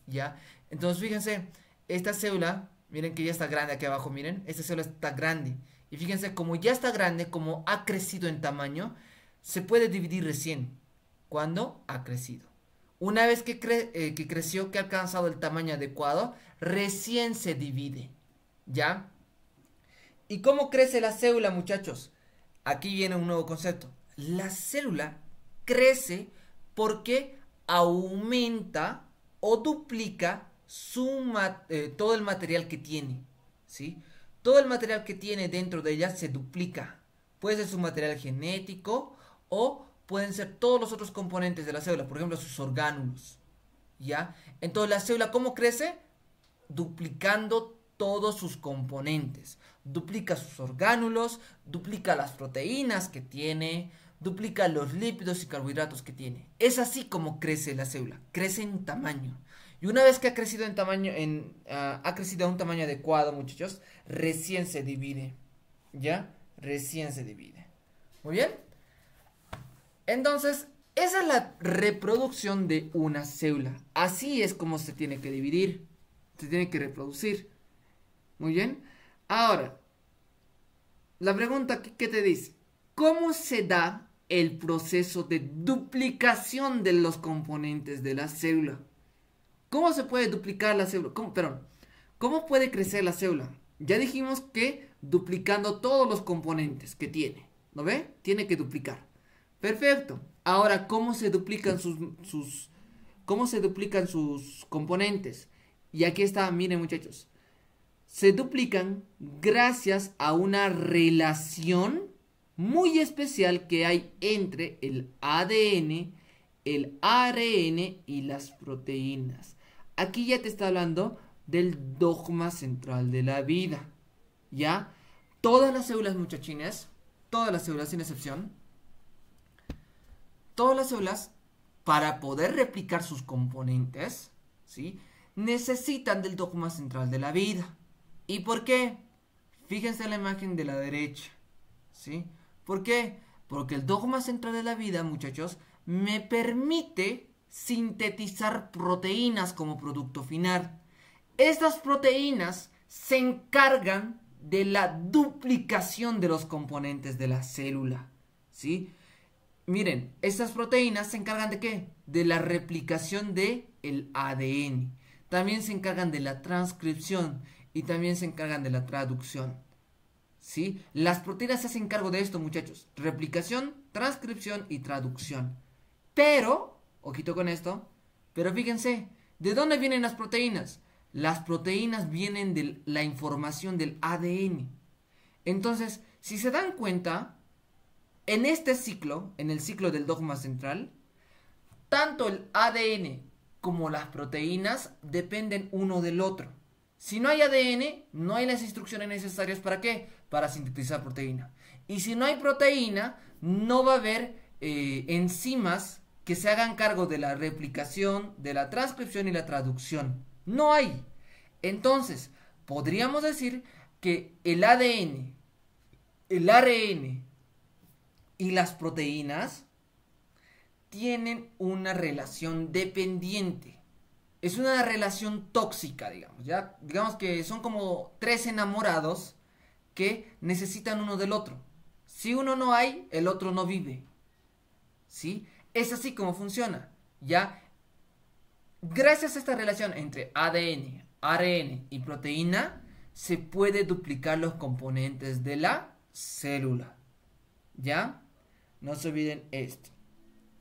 ¿Ya? Entonces, fíjense, esta célula, miren que ya está grande aquí abajo, miren, esta célula está grande. Y fíjense, como ya está grande, como ha crecido en tamaño, se puede dividir recién, cuando ha crecido. Una vez que creció, que ha alcanzado el tamaño adecuado, recién se divide. ¿Ya? ¿Y cómo crece la célula, muchachos? Aquí viene un nuevo concepto. La célula crece porque aumenta o duplica todo el material que tiene, ¿sí? Todo el material que tiene dentro de ella se duplica. Puede ser su material genético o pueden ser todos los otros componentes de la célula, por ejemplo, sus orgánulos, ¿ya? Entonces, la célula, ¿cómo crece? Duplicando todos sus componentes. Duplica sus orgánulos, duplica las proteínas que tiene, duplica los lípidos y carbohidratos que tiene. Es así como crece la célula, crece en tamaño. Y una vez que ha crecido en tamaño, ha crecido a un tamaño adecuado, muchachos, recién se divide. ¿Ya? Recién se divide. Muy bien. Entonces, esa es la reproducción de una célula. Así es como se tiene que dividir. Se tiene que reproducir. Muy bien. Ahora, la pregunta que te dice, ¿cómo se da el proceso de duplicación de los componentes de la célula? ¿Cómo se puede duplicar la célula? ¿Cómo puede crecer la célula? Ya dijimos que duplicando todos los componentes que tiene. ¿No ve? Tiene que duplicar. Perfecto. Ahora, ¿cómo se duplican cómo se duplican sus componentes? Y aquí está, miren muchachos. Se duplican gracias a una relación muy especial que hay entre el ADN, el ARN y las proteínas. Aquí ya te está hablando del dogma central de la vida. ¿Ya? Todas las células, muchachines, todas las células sin excepción, todas las células, para poder replicar sus componentes, ¿sí?, necesitan del dogma central de la vida. ¿Y por qué? Fíjense en la imagen de la derecha, ¿sí? ¿Por qué? Porque el dogma central de la vida, muchachos, me permite sintetizar proteínas como producto final. Estas proteínas se encargan de la duplicación de los componentes de la célula, ¿sí? Miren, estas proteínas se encargan de ¿qué? De la replicación del ADN. También se encargan de la transcripción y también se encargan de la traducción, ¿sí? Las proteínas se hacen cargo de esto, muchachos. Replicación, transcripción y traducción. Pero, ojito con esto, pero fíjense, ¿de dónde vienen las proteínas? Las proteínas vienen de la información del ADN. Entonces, si se dan cuenta, en este ciclo, en el ciclo del dogma central, tanto el ADN como las proteínas dependen uno del otro. Si no hay ADN, no hay las instrucciones necesarias ¿para qué? Para sintetizar proteína. Y si no hay proteína, no va a haber enzimas que se hagan cargo de la replicación, de la transcripción y la traducción. No hay. Entonces, podríamos decir que el ADN, el ARN y las proteínas tienen una relación dependiente. Es una relación tóxica, digamos. ¿Ya? Digamos que son como tres enamorados que necesitan uno del otro. Si uno no hay, el otro no vive. ¿Sí? Es así como funciona. ¿Ya? Gracias a esta relación entre ADN, ARN y proteína, se puede duplicar los componentes de la célula. ¿Ya? No se olviden esto.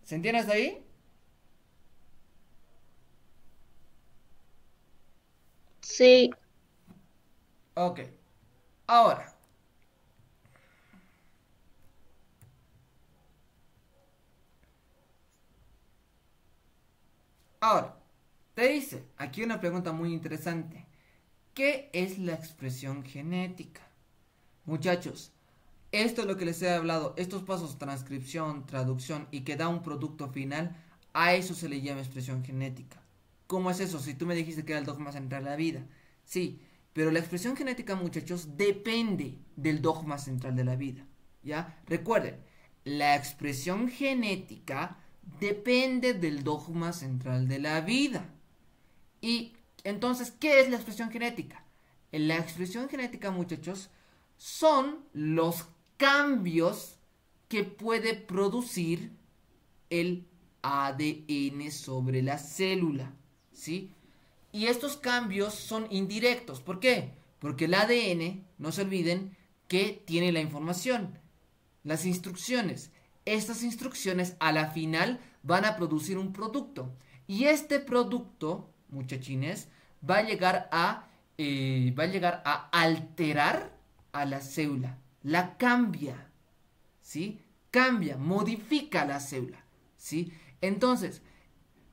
¿Se entiende hasta ahí? Sí, Ok. Ahora, te dice aquí una pregunta muy interesante. ¿Qué es la expresión genética? Muchachos, esto es lo que les he hablado, estos pasos, transcripción, traducción y que da un producto final, a eso se le llama expresión genética. ¿Cómo es eso? Si tú me dijiste que era el dogma central de la vida. Sí, pero la expresión genética, muchachos, depende del dogma central de la vida. ¿Ya? Recuerden, la expresión genética depende del dogma central de la vida. Y entonces, ¿qué es la expresión genética? La expresión genética, muchachos, son los cambios que puede producir el ADN sobre la célula, ¿sí? Y estos cambios son indirectos. ¿Por qué? Porque el ADN, no se olviden, que tiene la información, las instrucciones. Estas instrucciones a la final van a producir un producto. Y este producto, muchachines, va a llegar a alterar a la célula. La cambia, ¿sí? Cambia, modifica la célula, ¿sí? Entonces,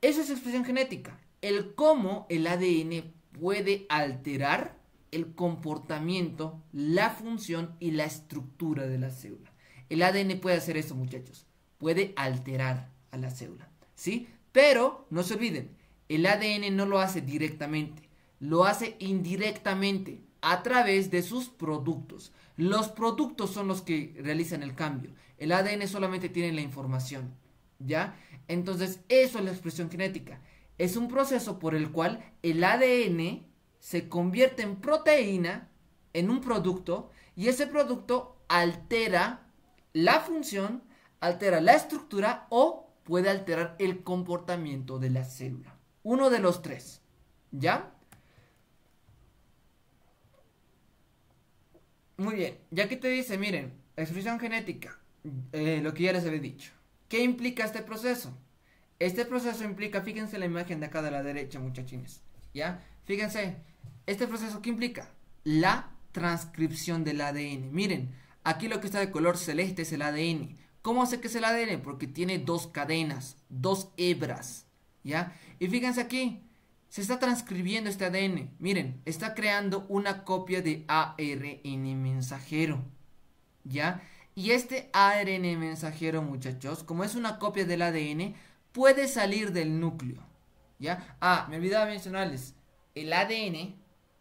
eso es expresión genética. El cómo el ADN puede alterar el comportamiento, la función y la estructura de la célula. El ADN puede hacer eso, muchachos. Puede alterar a la célula, ¿sí? Pero, no se olviden, El ADN no lo hace directamente, lo hace indirectamente a través de sus productos. Los productos son los que realizan el cambio. El ADN solamente tiene la información, ¿ya? Entonces, eso es la expresión genética. Es un proceso por el cual el ADN se convierte en proteína, en un producto, y ese producto altera la función, altera la estructura o puede alterar el comportamiento de la célula. Uno de los tres, ¿ya? Muy bien, ya que te dice, miren, expresión genética, lo que ya les había dicho. ¿Qué implica este proceso? Este proceso implica, fíjense la imagen de acá de la derecha, muchachines, ¿ya? Fíjense, este proceso, ¿qué implica? La transcripción del ADN. Miren, aquí lo que está de color celeste es el ADN. ¿Cómo sé que es el ADN? Porque tiene dos cadenas, dos hebras, ¿ya? Y fíjense aquí, se está transcribiendo este ADN. Miren, está creando una copia de ARN mensajero, ¿ya? Y este ARN mensajero, muchachos, como es una copia del ADN, puede salir del núcleo, ¿ya? Ah, me olvidaba mencionarles, el ADN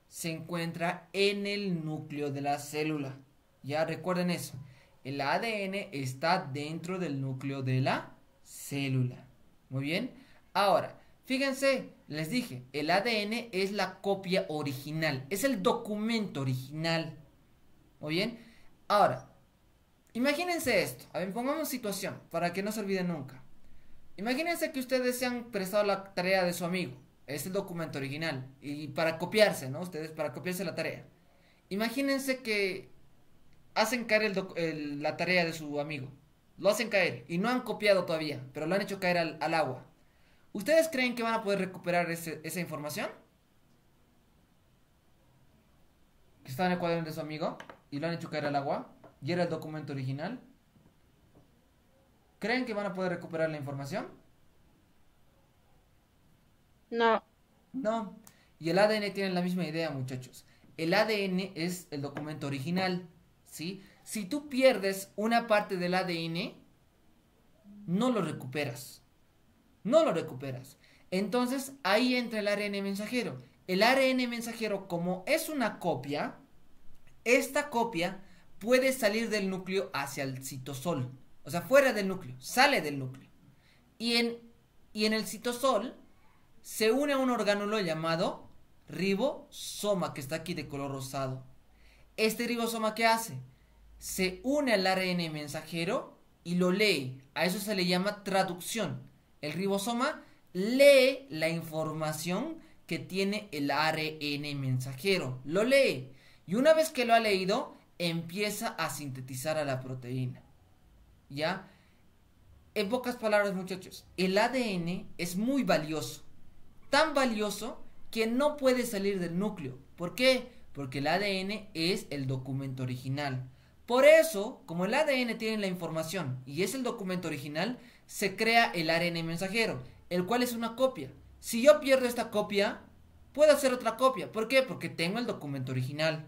se encuentra en el núcleo de la célula, ¿ya? Recuerden eso, el ADN está dentro del núcleo de la célula, muy bien. Ahora, fíjense, les dije, el ADN es la copia original, es el documento original, muy bien. Ahora, imagínense esto, a ver, pongamos situación, para que no se olviden nunca. Imagínense que ustedes se han prestado la tarea de su amigo. Es el documento original. Y para copiarse, ¿no? Ustedes para copiarse la tarea. Imagínense que hacen caer la tarea de su amigo. Lo hacen caer. Y no han copiado todavía. Pero lo han hecho caer al agua. ¿Ustedes creen que van a poder recuperar esa información? Que está en el cuaderno de su amigo. Y lo han hecho caer al agua. Y era el documento original. ¿Creen que van a poder recuperar la información? No, No. Y el ADN tiene la misma idea, muchachos. El ADN es el documento original, ¿sí? Si tú pierdes una parte del ADN, no lo recuperas. No lo recuperas. Entonces, ahí entra el ARN mensajero. El ARN mensajero, como es una copia, esta copia puede salir del núcleo hacia el citosol. O sea, fuera del núcleo, sale del núcleo. Y en el citosol se une a un orgánulo llamado ribosoma, que está aquí de color rosado. Este ribosoma, ¿qué hace? Se une al ARN mensajero y lo lee. A eso se le llama traducción. El ribosoma lee la información que tiene el ARN mensajero. Lo lee. Y una vez que lo ha leído, empieza a sintetizar a la proteína. ¿Ya? En pocas palabras, muchachos, el ADN es muy valioso. Tan valioso que no puede salir del núcleo. ¿Por qué? Porque el ADN es el documento original. Por eso, como el ADN tiene la información y es el documento original, se crea el ARN mensajero, el cual es una copia. Si yo pierdo esta copia, puedo hacer otra copia. ¿Por qué? Porque tengo el documento original.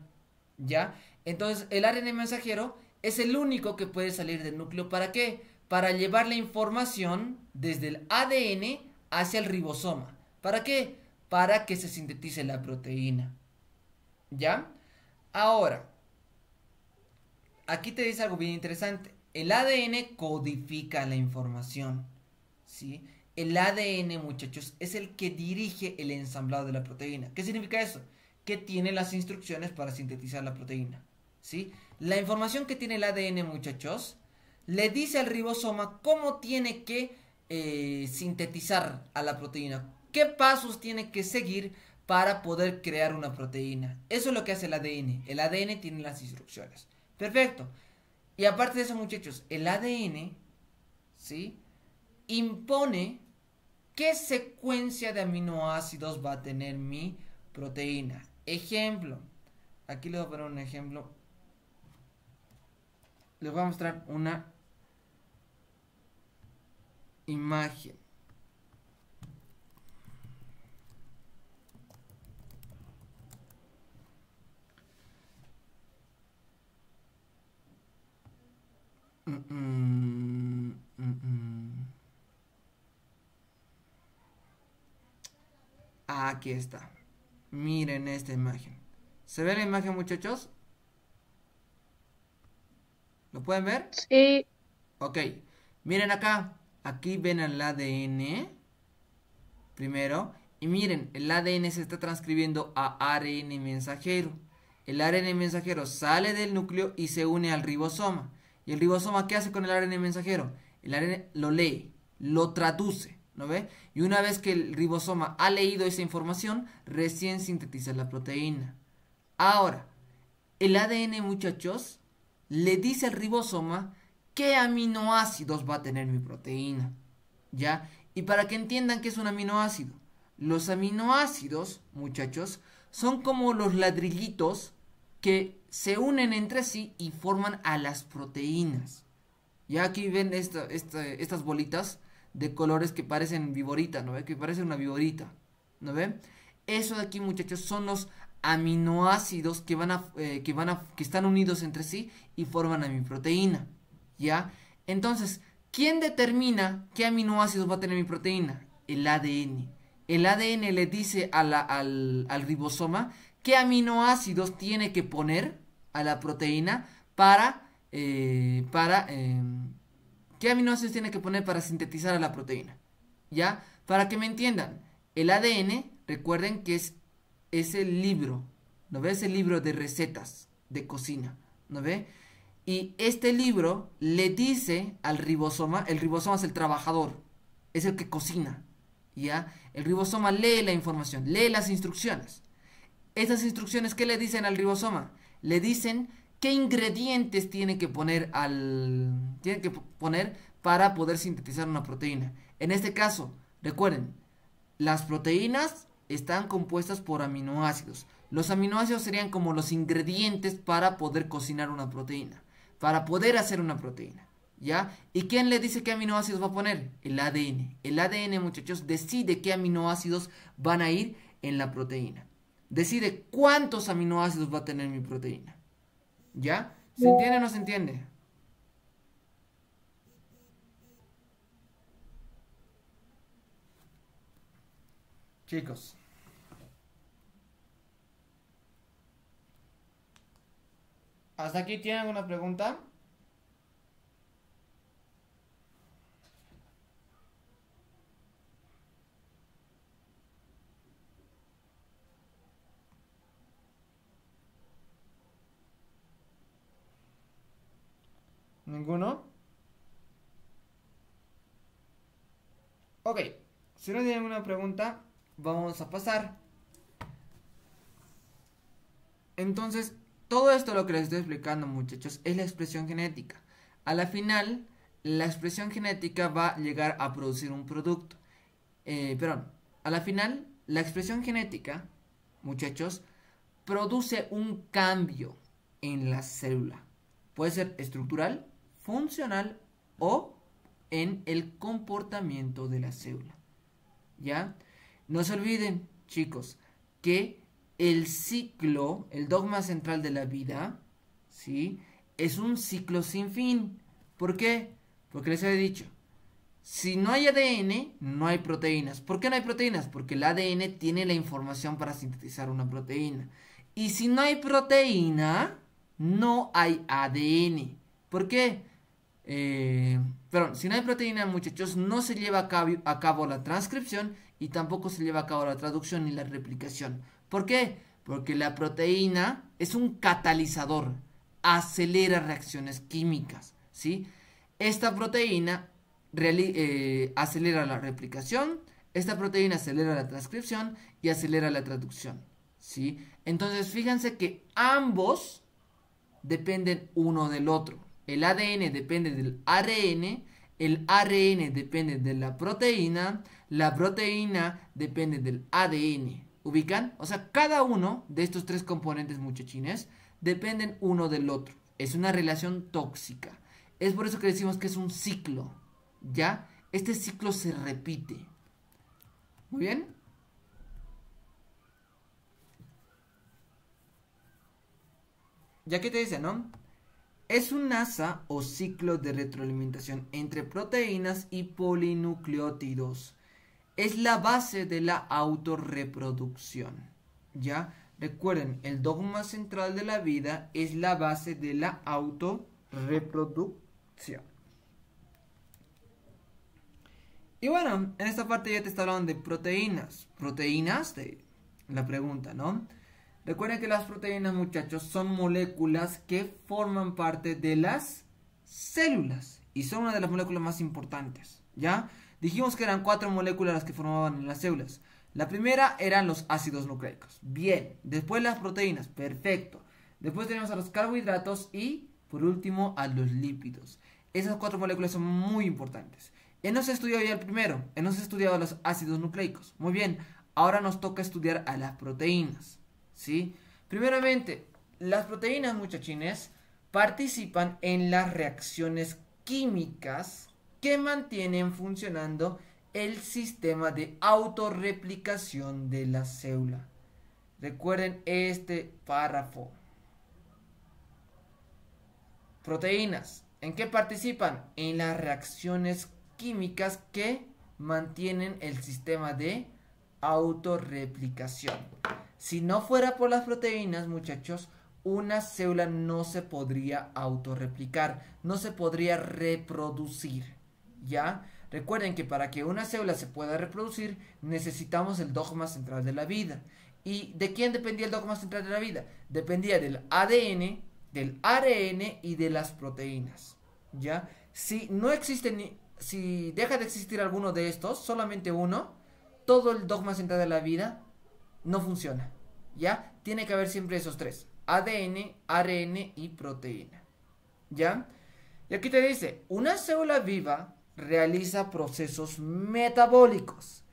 ¿Ya? Entonces, el ARN mensajero es el único que puede salir del núcleo. ¿Para qué? Para llevar la información desde el ADN hacia el ribosoma. ¿Para qué? Para que se sintetice la proteína. ¿Ya? Ahora, aquí te dice algo bien interesante. El ADN codifica la información. ¿Sí? El ADN, muchachos, es el que dirige el ensamblado de la proteína. ¿Qué significa eso? Que tiene las instrucciones para sintetizar la proteína. ¿Sí? La información que tiene el ADN, muchachos, le dice al ribosoma cómo tiene que sintetizar a la proteína. ¿Qué pasos tiene que seguir para poder crear una proteína? Eso es lo que hace el ADN. El ADN tiene las instrucciones. Perfecto. Y aparte de eso, muchachos, el ADN, ¿sí?, impone qué secuencia de aminoácidos va a tener mi proteína. Ejemplo. Aquí les voy a poner un ejemplo. Les voy a mostrar una imagen. Aquí está. Miren esta imagen. ¿Se ve la imagen, muchachos? ¿Lo pueden ver? Sí. Ok. Miren acá. Aquí ven el ADN. Primero. Y miren, el ADN se está transcribiendo a ARN mensajero. El ARN mensajero sale del núcleo y se une al ribosoma. ¿Y el ribosoma qué hace con el ARN mensajero? El ARN lo lee, lo traduce, ¿no ve? Y una vez que el ribosoma ha leído esa información, recién sintetiza la proteína. Ahora, el ADN, muchachos, le dice al ribosoma qué aminoácidos va a tener mi proteína, ¿ya? Y para que entiendan qué es un aminoácido, los aminoácidos, muchachos, son como los ladrillitos que se unen entre sí y forman a las proteínas. Ya aquí ven estas bolitas de colores que parecen viborita, ¿no ve? Que parecen una viborita, ¿no ve? Eso de aquí, muchachos, son los aminoácidos que están unidos entre sí y forman a mi proteína, ¿ya? Entonces, ¿quién determina qué aminoácidos va a tener mi proteína? El ADN. El ADN le dice al ribosoma qué aminoácidos tiene que poner a la proteína qué aminoácidos tiene que poner para sintetizar a la proteína. ¿Ya? Para que me entiendan, el ADN, recuerden que es el libro, ¿no ves? El libro de recetas de cocina, ¿no ve? Y este libro le dice al ribosoma, el ribosoma es el trabajador, es el que cocina, ¿ya? El ribosoma lee la información, lee las instrucciones. Esas instrucciones, ¿qué le dicen al ribosoma? Le dicen qué ingredientes tiene que poner para poder sintetizar una proteína. En este caso, recuerden, las proteínas están compuestas por aminoácidos. Los aminoácidos serían como los ingredientes para poder cocinar una proteína, para poder hacer una proteína, ¿ya? ¿Y quién le dice qué aminoácidos va a poner? El ADN. El ADN, muchachos, decide qué aminoácidos van a ir en la proteína. Decide cuántos aminoácidos va a tener mi proteína. ¿Ya? ¿Se entiende o no se entiende? Chicos. ¿Hasta aquí tienen alguna pregunta? ¿Ninguno? Ok, si no tienen alguna pregunta, vamos a pasar. Entonces, todo esto lo que les estoy explicando, muchachos, es la expresión genética. A la final, la expresión genética va a llegar a producir un producto. A la final, la expresión genética, muchachos, produce un cambio en la célula. Puede ser estructural, funcional o en el comportamiento de la célula. ¿Ya? No se olviden, chicos, que el ciclo, el dogma central de la vida, ¿sí? Es un ciclo sin fin. ¿Por qué? Porque les he dicho, si no hay ADN, no hay proteínas. ¿Por qué no hay proteínas? Porque el ADN tiene la información para sintetizar una proteína. Y si no hay proteína, no hay ADN. ¿Por qué? Si no hay proteína, muchachos, no se lleva a cabo la transcripción y tampoco se lleva a cabo la traducción ni la replicación. ¿Por qué? Porque la proteína es un catalizador, acelera reacciones químicas, ¿sí? Esta proteína acelera la replicación, esta proteína acelera la transcripción y acelera la traducción, ¿sí? Entonces, fíjense que ambos dependen uno del otro. El ADN depende del ARN, el ARN depende de la proteína depende del ADN. ¿Ubican? O sea, cada uno de estos tres componentes, muchachines, dependen uno del otro. Es una relación tóxica. Es por eso que decimos que es un ciclo. ¿Ya? Este ciclo se repite. ¿Muy bien? Ya que te dice, ¿no? Es un asa o ciclo de retroalimentación entre proteínas y polinucleótidos. es la base de la autorreproducción. ¿Ya? Recuerden, el dogma central de la vida es la base de la autorreproducción. Y bueno, en esta parte ya te está hablando de proteínas. Proteínas, de la pregunta, ¿no? Recuerden que las proteínas, muchachos, son moléculas que forman parte de las células. Y son una de las moléculas más importantes, ¿ya? Dijimos que eran 4 moléculas las que formaban las células. La primera eran los ácidos nucleicos. Bien. Después las proteínas. Perfecto. Después tenemos a los carbohidratos y, por último, a los lípidos. Esas 4 moléculas son muy importantes. Ya nos estudiado ya el primero. Ya nos estudiado los ácidos nucleicos. Muy bien. Ahora nos toca estudiar a las proteínas, ¿sí? Primeramente, las proteínas, muchachines, participan en las reacciones químicas que mantienen funcionando el sistema de autorreplicación de la célula. Recuerden este párrafo. Proteínas, ¿en qué participan? En las reacciones químicas que mantienen el sistema de autorreplicación. Si no fuera por las proteínas, muchachos, una célula no se podría autorreplicar, no se podría reproducir, ¿ya? Recuerden que para que una célula se pueda reproducir, necesitamos el dogma central de la vida. ¿Y de quién dependía el dogma central de la vida? Dependía del ADN, del ARN y de las proteínas, ¿ya? Si no existe si deja de existir alguno de estos, solamente uno, todo el dogma central de la vida no funciona, ¿ya? Tiene que haber siempre esos 3, ADN, ARN y proteína, ¿ya? Y aquí te dice, una célula viva realiza procesos metabólicos.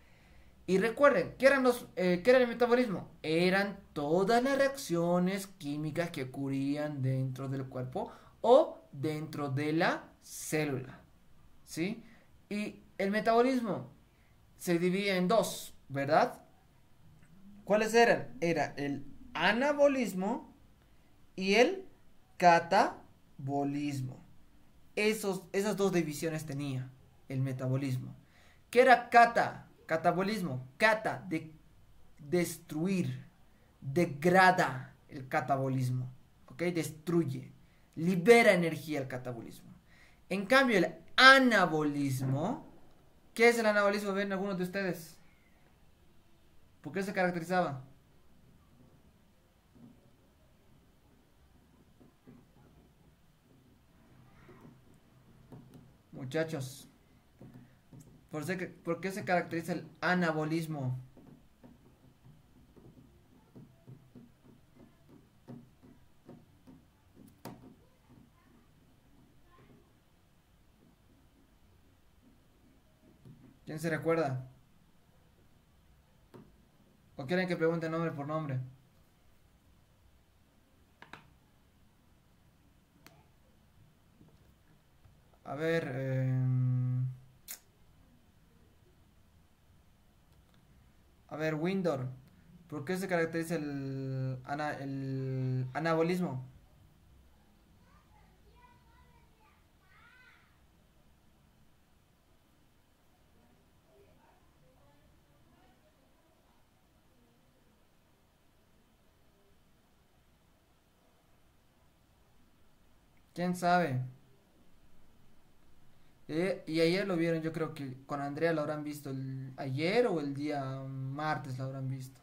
Y recuerden, ¿qué era el metabolismo? Eran todas las reacciones químicas que ocurrían dentro del cuerpo o dentro de la célula, ¿sí? Y el metabolismo se dividía en 2, ¿verdad? ¿Cuáles eran? Era el anabolismo y el catabolismo. Esas 2 divisiones tenía el metabolismo. ¿Qué era catabolismo? Cata, de destruir, degrada el catabolismo, ¿ok? Destruye, libera energía el catabolismo. En cambio, el anabolismo, ¿qué es el anabolismo? ¿Ven algunos de ustedes? ¿Por qué se caracterizaba? Muchachos, ¿por qué se caracteriza el anabolismo? ¿Quién se recuerda? ¿O quieren que pregunte nombre por nombre? A ver, Windor, ¿por qué se caracteriza el anabolismo? ¿Quién sabe? Y ayer lo vieron, yo creo que con Andrea lo habrán visto ayer o el día martes lo habrán visto.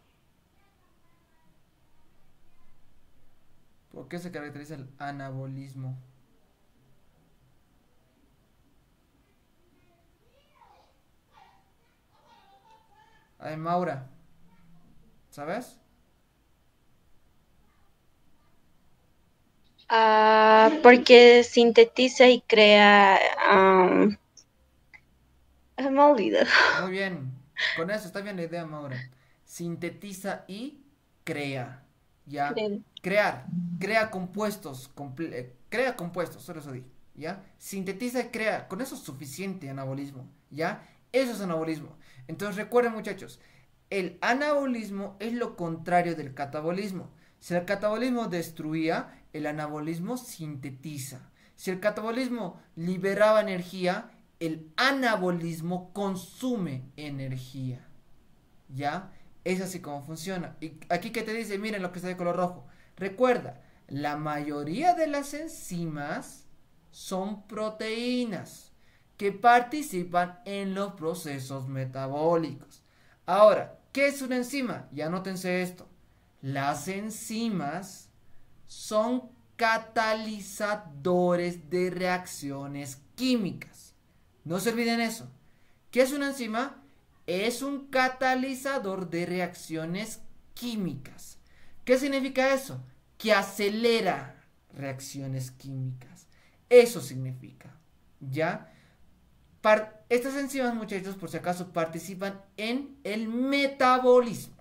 ¿Por qué se caracteriza el anabolismo? Ay, Maura, ¿sabes? Porque sintetiza y crea. Me olvido. Muy bien, con eso está bien la idea, Maura. Sintetiza y crea, ¿ya? Creo. Crea compuestos, crea compuestos, solo eso di, ¿ya? Sintetiza y crea, con eso es suficiente anabolismo, ¿ya? Eso es anabolismo. Entonces recuerden, muchachos, el anabolismo es lo contrario del catabolismo. Si el catabolismo destruía, el anabolismo sintetiza. Si el catabolismo liberaba energía, el anabolismo consume energía. ¿Ya? Es así como funciona. Y aquí que te dice, miren lo que está de color rojo. Recuerda, la mayoría de las enzimas son proteínas que participan en los procesos metabólicos. Ahora, ¿qué es una enzima? Ya nótense esto. Las enzimas son catalizadores de reacciones químicas. No se olviden eso. ¿Qué es una enzima? Es un catalizador de reacciones químicas. ¿Qué significa eso? Que acelera reacciones químicas. Eso significa, ¿ya? Estas enzimas, muchachos, por si acaso, participan en el metabolismo,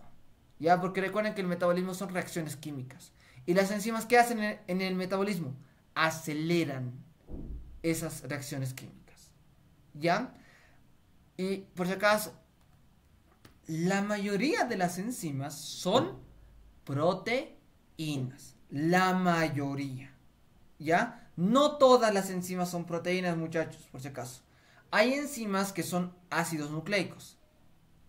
¿ya? Porque recuerden que el metabolismo son reacciones químicas. ¿Y las enzimas qué hacen en el metabolismo? Aceleran esas reacciones químicas, ¿ya? Y por si acaso, la mayoría de las enzimas son proteínas. La mayoría, ¿ya? No todas las enzimas son proteínas, muchachos, por si acaso. Hay enzimas que son ácidos nucleicos.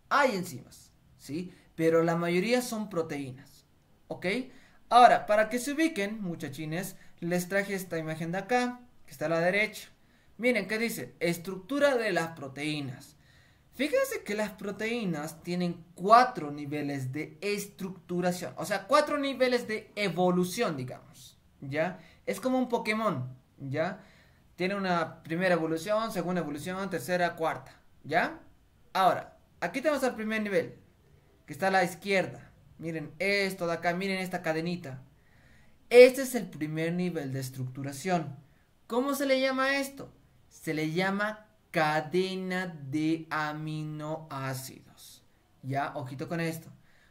Hay enzimas, ¿sí? Pero la mayoría son proteínas, ¿ok? Ahora, para que se ubiquen, muchachines, les traje esta imagen de acá, que está a la derecha. Miren, ¿qué dice? Estructura de las proteínas. Fíjense que las proteínas tienen 4 niveles de estructuración, o sea, 4 niveles de evolución, digamos, ¿ya? Es como un Pokémon, ¿ya? Tiene una primera evolución, segunda evolución, tercera, cuarta, ¿ya? Ahora, aquí tenemos el primer nivel, que está a la izquierda. Miren esto de acá, miren esta cadenita. Este es el primer nivel de estructuración. ¿Cómo se le llama a esto? Se le llama cadena de aminoácidos. Ya, ojito con esto.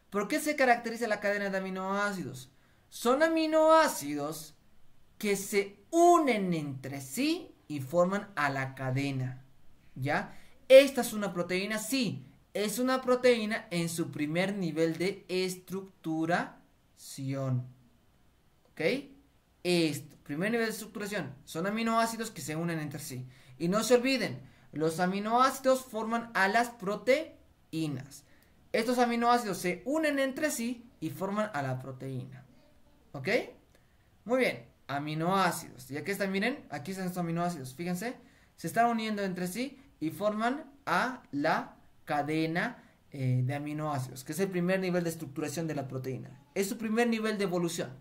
¿Por qué se caracteriza la cadena de aminoácidos? Son aminoácidos que se unen entre sí y forman a la cadena. ¿Ya? ¿Esta es una proteína? Sí, es una proteína en su primer nivel de estructuración. ¿Ok? Esto, primer nivel de estructuración, son aminoácidos que se unen entre sí. Y no se olviden, los aminoácidos forman a las proteínas. Estos aminoácidos se unen entre sí y forman a la proteína. ¿Ok? Muy bien, aminoácidos. Y aquí están, miren, aquí están estos aminoácidos. Fíjense, se están uniendo entre sí y forman a la cadena de aminoácidos, que es el primer nivel de estructuración de la proteína. Es su primer nivel de evolución.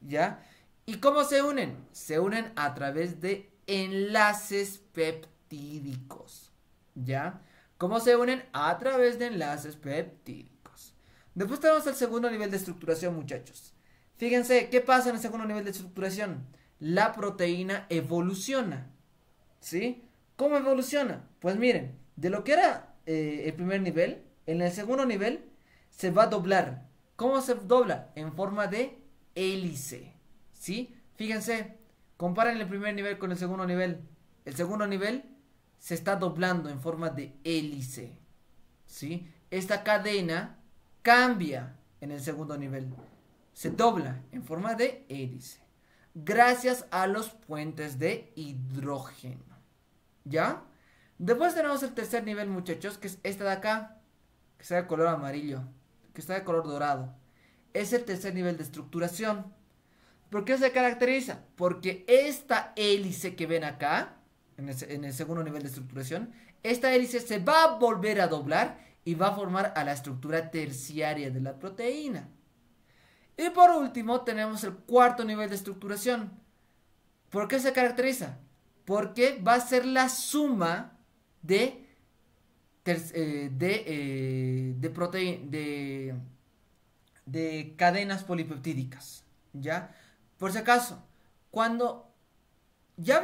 ¿Ya? ¿Y cómo se unen? Se unen a través de enlaces peptídicos. ¿Ya? ¿Cómo se unen? A través de enlaces peptídicos. Después tenemos el segundo nivel de estructuración, muchachos. Fíjense, ¿qué pasa en el segundo nivel de estructuración? La proteína evoluciona. ¿Sí? ¿Cómo evoluciona? Pues miren, de lo que era el primer nivel, en el segundo nivel se va a doblar. ¿Cómo se dobla? En forma de hélice. ¿Sí? Fíjense, comparen el primer nivel con el segundo nivel. El segundo nivel se está doblando en forma de hélice. ¿Sí? Esta cadena cambia en el segundo nivel. Se dobla en forma de hélice. Gracias a los puentes de hidrógeno. ¿Ya? Después tenemos el tercer nivel, muchachos, que es esta de acá, que está de color amarillo, que está de color dorado. Es el tercer nivel de estructuración. ¿Por qué se caracteriza? Porque esta hélice que ven acá, en el segundo nivel de estructuración, esta hélice se va a volver a doblar y va a formar a la estructura terciaria de la proteína. Y por último tenemos el cuarto nivel de estructuración. ¿Por qué se caracteriza? Porque va a ser la suma de cadenas polipeptídicas. ¿Ya? Por si acaso, cuando ya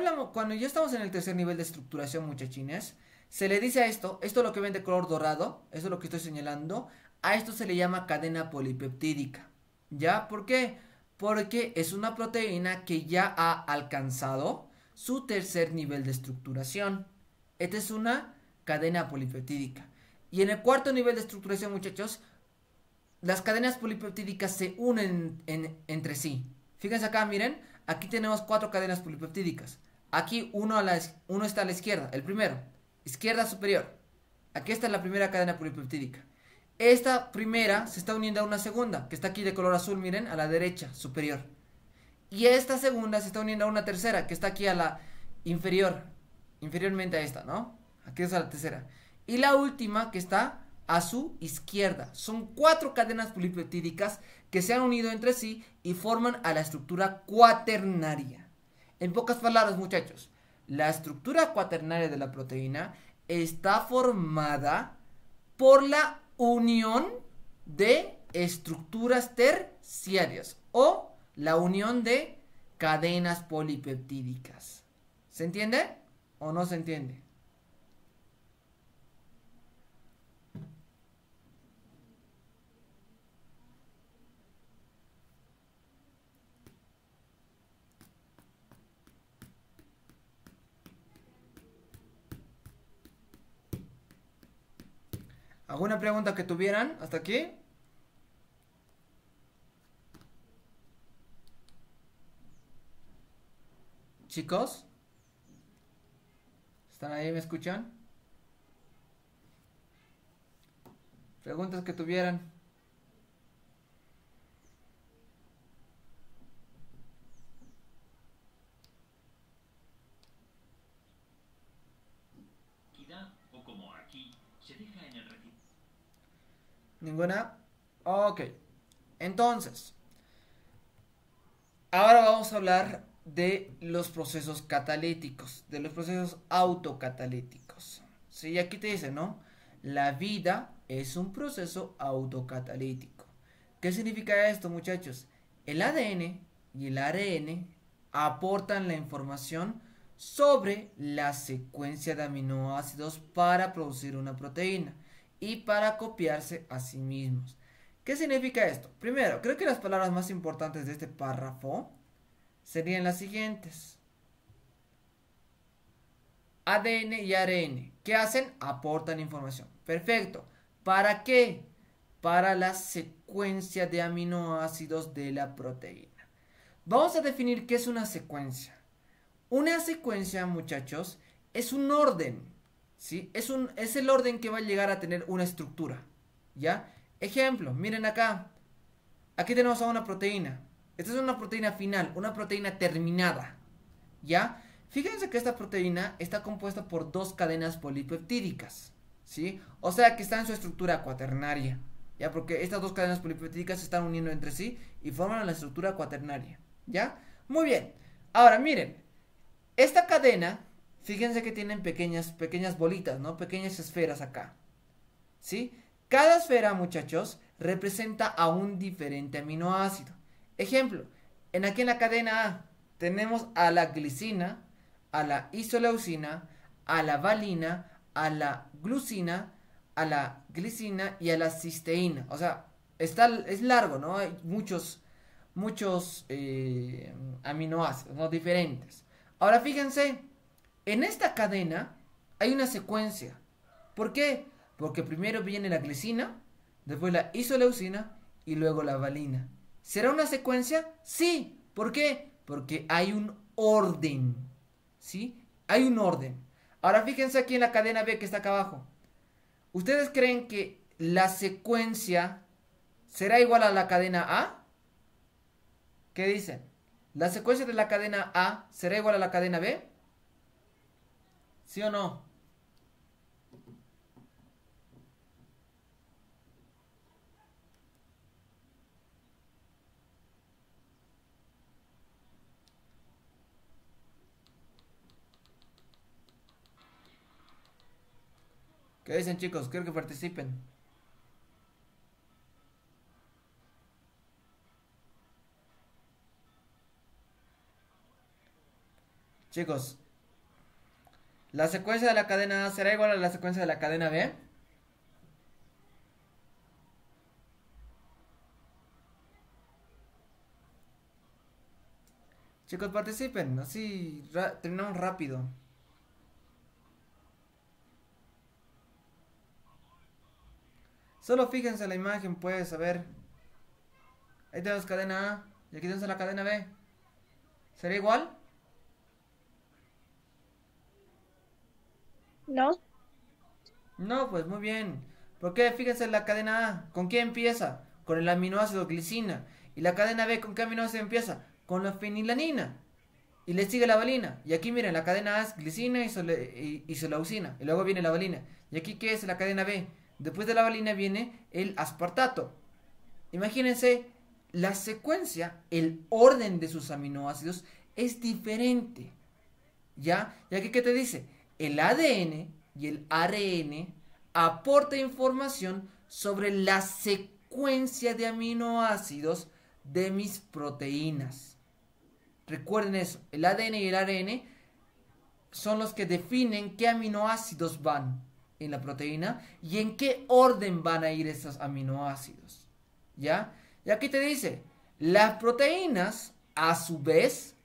estamos en el tercer nivel de estructuración, muchachines, se le dice a esto lo que ven de color dorado, eso es lo que estoy señalando, a esto se le llama cadena polipeptídica. ¿Ya? ¿Por qué? Porque es una proteína que ya ha alcanzado su tercer nivel de estructuración. Esta es una cadena polipeptídica. Y en el cuarto nivel de estructuración, muchachos, las cadenas polipeptídicas se unen entre sí. Fíjense acá, miren, aquí tenemos 4 cadenas polipeptídicas. Aquí uno está a la izquierda, el primero, izquierda superior. Aquí está la primera cadena polipeptídica. Esta primera se está uniendo a una segunda, que está aquí de color azul, miren, a la derecha, superior. Y esta segunda se está uniendo a una tercera, que está aquí a la inferior, inferiormente a esta, ¿no? Aquí es a la tercera. Y la última que está a su izquierda. Son 4 cadenas polipeptídicas que se han unido entre sí y forman a la estructura cuaternaria. En pocas palabras, muchachos, la estructura cuaternaria de la proteína está formada por la unión de estructuras terciarias o la unión de cadenas polipeptídicas. ¿Se entiende o no se entiende? ¿Alguna pregunta que tuvieran hasta aquí? Chicos, ¿están ahí? ¿Me escuchan? Preguntas que tuvieran. O como aquí, se deja en el recipiente. ¿Ninguna? Ok. Entonces, ahora vamos a hablar de los procesos catalíticos, de los procesos autocatalíticos. Sí, aquí te dice, ¿no? La vida es un proceso autocatalítico. ¿Qué significa esto, muchachos? El ADN y el ARN aportan la información sobre la secuencia de aminoácidos para producir una proteína y para copiarse a sí mismos. ¿Qué significa esto? Primero, creo que las palabras más importantes de este párrafo serían las siguientes. ADN y ARN. ¿Qué hacen? Aportan información. Perfecto. ¿Para qué? Para la secuencia de aminoácidos de la proteína. Vamos a definir qué es una secuencia. Una secuencia, muchachos, es un orden, ¿sí? Es el orden que va a llegar a tener una estructura, ¿ya? Ejemplo, miren acá. Aquí tenemos a una proteína. Esta es una proteína final, una proteína terminada, ¿ya? Fíjense que esta proteína está compuesta por 2 cadenas polipeptídicas, ¿sí? O sea que está en su estructura cuaternaria, ¿ya? Porque estas 2 cadenas polipeptídicas se están uniendo entre sí y forman la estructura cuaternaria, ¿ya? Muy bien. Ahora, miren. Esta cadena, fíjense que tienen pequeñas bolitas, ¿no? Pequeñas esferas acá, ¿sí? Cada esfera, muchachos, representa a un diferente aminoácido. Ejemplo, aquí en la cadena A tenemos a la glicina, a la isoleucina, a la valina, a la glucina, a la glicina y a la cisteína. O sea, es largo, ¿no? Hay muchos aminoácidos, ¿no? Diferentes. Ahora fíjense, en esta cadena hay una secuencia. ¿Por qué? Porque primero viene la glicina, después la isoleucina y luego la valina. ¿Será una secuencia? Sí. ¿Por qué? Porque hay un orden. ¿Sí? Hay un orden. Ahora fíjense aquí en la cadena B que está acá abajo. ¿Ustedes creen que la secuencia será igual a la cadena A? ¿Qué dicen? ¿La secuencia de la cadena A será igual a la cadena B? ¿Sí o no? ¿Qué dicen, chicos? Quiero que participen. Chicos, ¿la secuencia de la cadena A será igual a la secuencia de la cadena B? Chicos, participen, así terminamos rápido. Solo fíjense en la imagen, pues, a ver. Ahí tenemos cadena A y aquí tenemos la cadena B. ¿Será igual? ¿no? No, pues muy bien. Porque fíjense la cadena A, ¿con qué empieza? Con el aminoácido glicina. Y la cadena B, ¿con qué aminoácido empieza? Con la fenilanina. Y le sigue la valina. Y aquí miren, la cadena A es glicina y isoleucina. Y luego viene la valina. Y aquí, ¿qué es la cadena B? Después de la valina viene el aspartato. Imagínense, la secuencia, el orden de sus aminoácidos es diferente. ¿Ya? ¿Y aquí qué te dice? El ADN y el ARN aporta información sobre la secuencia de aminoácidos de mis proteínas. Recuerden eso, el ADN y el ARN son los que definen qué aminoácidos van en la proteína y en qué orden van a ir esos aminoácidos. ¿Ya? Y aquí te dice, las proteínas, a su vez,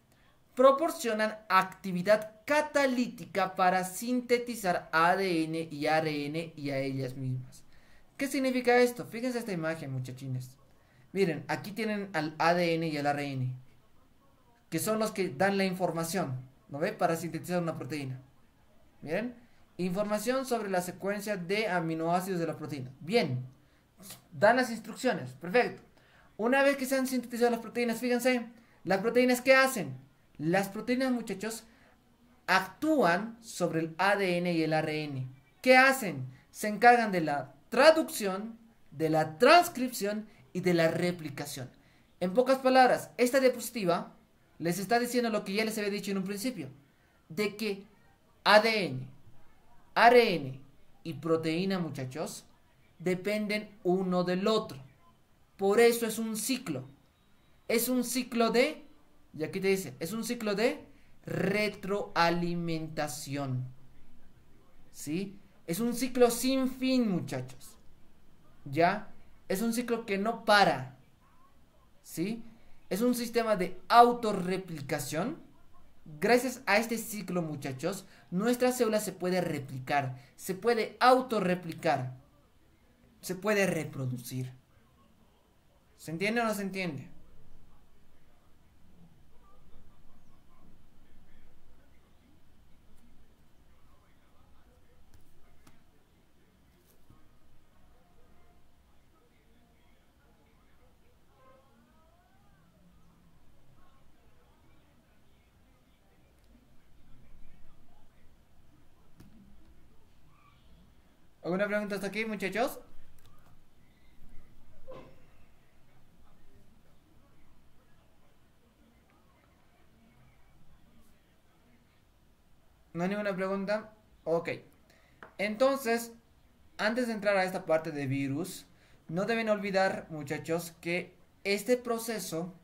proporcionan actividad catalítica para sintetizar ADN y ARN y a ellas mismas. ¿Qué significa esto? Fíjense esta imagen, muchachines. Miren, aquí tienen al ADN y al ARN, que son los que dan la información, ¿no ve? Para sintetizar una proteína. Miren, información sobre la secuencia de aminoácidos de la proteína. Bien, dan las instrucciones, perfecto. Una vez que se han sintetizado las proteínas, fíjense, las proteínas, ¿qué hacen? Las proteínas, muchachos, actúan sobre el ADN y el ARN. ¿Qué hacen? Se encargan de la traducción, de la transcripción y de la replicación. En pocas palabras, esta diapositiva les está diciendo lo que ya les había dicho en un principio, de que ADN, ARN y proteína, muchachos, dependen uno del otro. Por eso es un ciclo. Es un ciclo de, y aquí te dice, es un ciclo de retroalimentación. ¿Sí? Es un ciclo sin fin, muchachos. ¿Ya? Es un ciclo que no para. ¿Sí? Es un sistema de autorreplicación. Gracias a este ciclo, muchachos, nuestra célula se puede replicar, se puede autorreplicar, se puede reproducir. ¿Se entiende o no se entiende? ¿Alguna pregunta hasta aquí, muchachos? ¿No hay ninguna pregunta? Ok. Entonces, antes de entrar a esta parte de virus, no deben olvidar, muchachos, que este proceso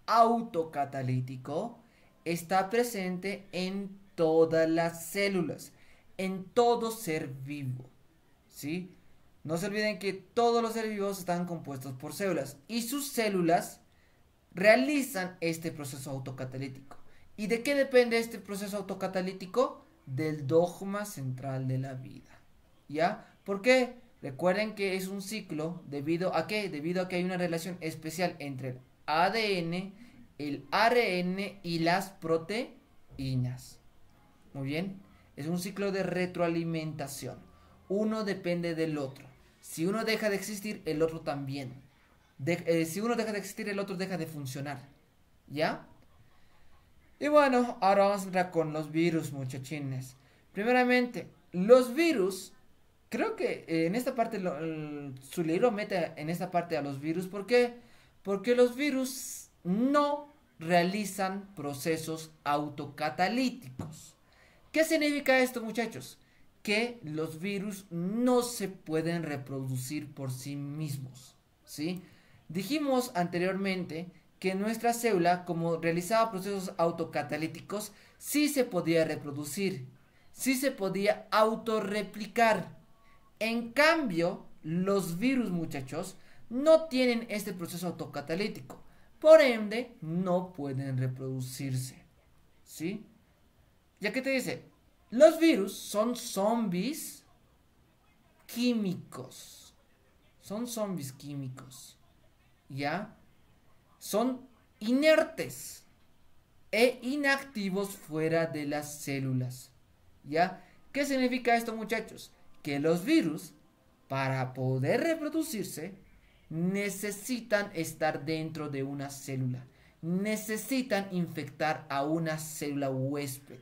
autocatalítico está presente en todas las células, en todo ser vivo. ¿Sí? No se olviden que todos los seres vivos están compuestos por células y sus células realizan este proceso autocatalítico. ¿Y de qué depende este proceso autocatalítico? Del dogma central de la vida. ¿Ya? ¿Por qué? Recuerden que es un ciclo, ¿debido a qué? Debido a que hay una relación especial entre el ADN, el ARN y las proteínas. Muy bien, es un ciclo de retroalimentación. Uno depende del otro. Si uno deja de existir, el otro también. Si uno deja de existir, el otro deja de funcionar. ¿Ya? Y bueno, ahora vamos a entrar con los virus, muchachines. Primeramente, los virus, creo que en esta parte, su libro mete en esta parte a los virus. ¿Por qué? Porque los virus no realizan procesos autocatalíticos. ¿Qué significa esto, muchachos? Que los virus no se pueden reproducir por sí mismos, ¿sí? Dijimos anteriormente que nuestra célula, como realizaba procesos autocatalíticos, sí se podía reproducir, sí se podía autorreplicar. En cambio, los virus, muchachos, no tienen este proceso autocatalítico, por ende, no pueden reproducirse, ¿sí? Ya que te dice, los virus son zombies químicos. Son zombies químicos. ¿Ya? Son inertes e inactivos fuera de las células. ¿Ya? ¿Qué significa esto, muchachos? Que los virus, para poder reproducirse, necesitan estar dentro de una célula. Necesitan infectar a una célula huésped.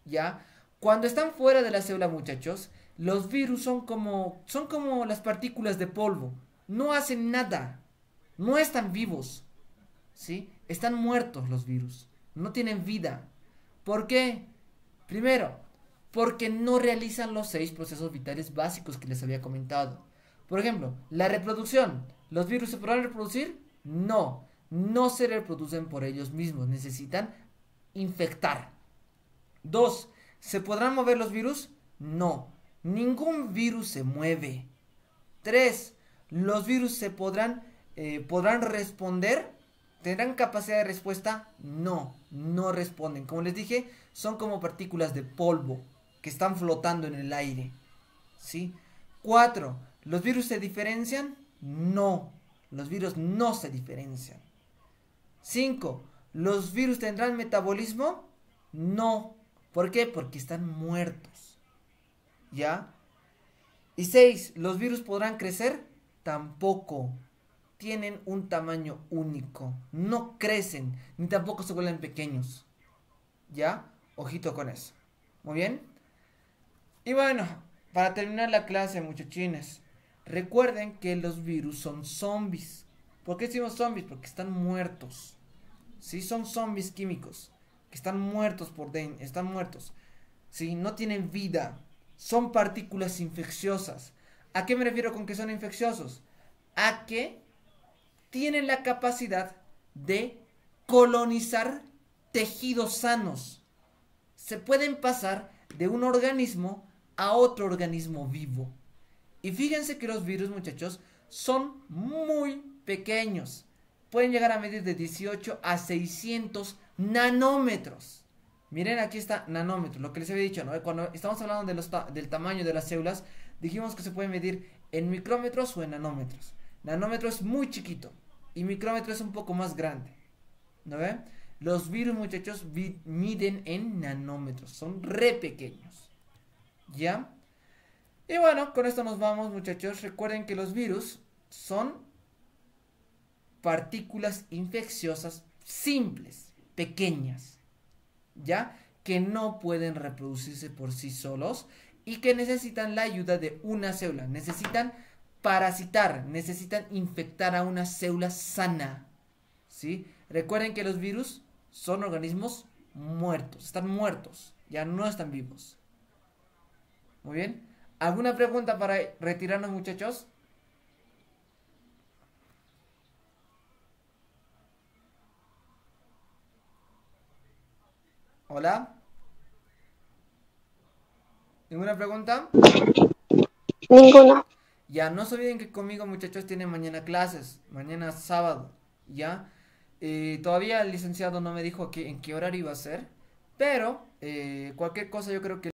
¿Ya? Cuando están fuera de la célula, muchachos, los virus son como las partículas de polvo. No hacen nada. No están vivos. ¿Sí? Están muertos los virus. No tienen vida. ¿Por qué? Primero, porque no realizan los 6 procesos vitales básicos que les había comentado. Por ejemplo, la reproducción. ¿Los virus se podrán reproducir? No. No se reproducen por ellos mismos. Necesitan infectar. 2. ¿Se podrán mover los virus? No. Ningún virus se mueve. 3. ¿Los virus se podrán responder? ¿Tendrán capacidad de respuesta? No, no responden. Como les dije, son como partículas de polvo que están flotando en el aire. ¿Sí? 4. ¿Los virus se diferencian? No, los virus no se diferencian. 5. ¿Los virus tendrán metabolismo? No. ¿Por qué? Porque están muertos. ¿Ya? Y 6. ¿Los virus podrán crecer? Tampoco. Tienen un tamaño único. No crecen, ni tampoco se vuelven pequeños. ¿Ya? Ojito con eso. Muy bien. Y bueno, para terminar la clase, muchachines, recuerden que los virus son zombies. ¿Por qué decimos zombies? Porque están muertos. Sí, son zombies químicos. Que están muertos por dentro. Están muertos. Sí, no tienen vida. Son partículas infecciosas. ¿A qué me refiero con que son infecciosos? A que tienen la capacidad de colonizar tejidos sanos. Se pueden pasar de un organismo a otro organismo vivo. Y fíjense que los virus, muchachos, son muy pequeños. Pueden llegar a medir de 18 a 600 nanómetros. Miren, aquí está nanómetro, lo que les había dicho, ¿no? Cuando estamos hablando del tamaño de las células, dijimos que se puede medir en micrómetros o en nanómetros. Nanómetro es muy chiquito y micrómetro es un poco más grande. ¿No ven? Los virus, muchachos, miden en nanómetros. Son re pequeños. ¿Ya? Y bueno, con esto nos vamos, muchachos. Recuerden que los virus son partículas infecciosas simples, pequeñas. ¿Ya? Que no pueden reproducirse por sí solos y que necesitan la ayuda de una célula. Necesitan parasitar, necesitan infectar a una célula sana. ¿Sí? Recuerden que los virus son organismos muertos, están muertos, ya no están vivos. Muy bien. ¿Alguna pregunta para retirarnos, muchachos? ¿Hola? ¿Ninguna pregunta? Ninguna. Ya, no se olviden que conmigo, muchachos, tienen mañana clases, mañana sábado, ¿ya? Todavía el licenciado no me dijo en qué horario iba a ser, pero cualquier cosa yo creo que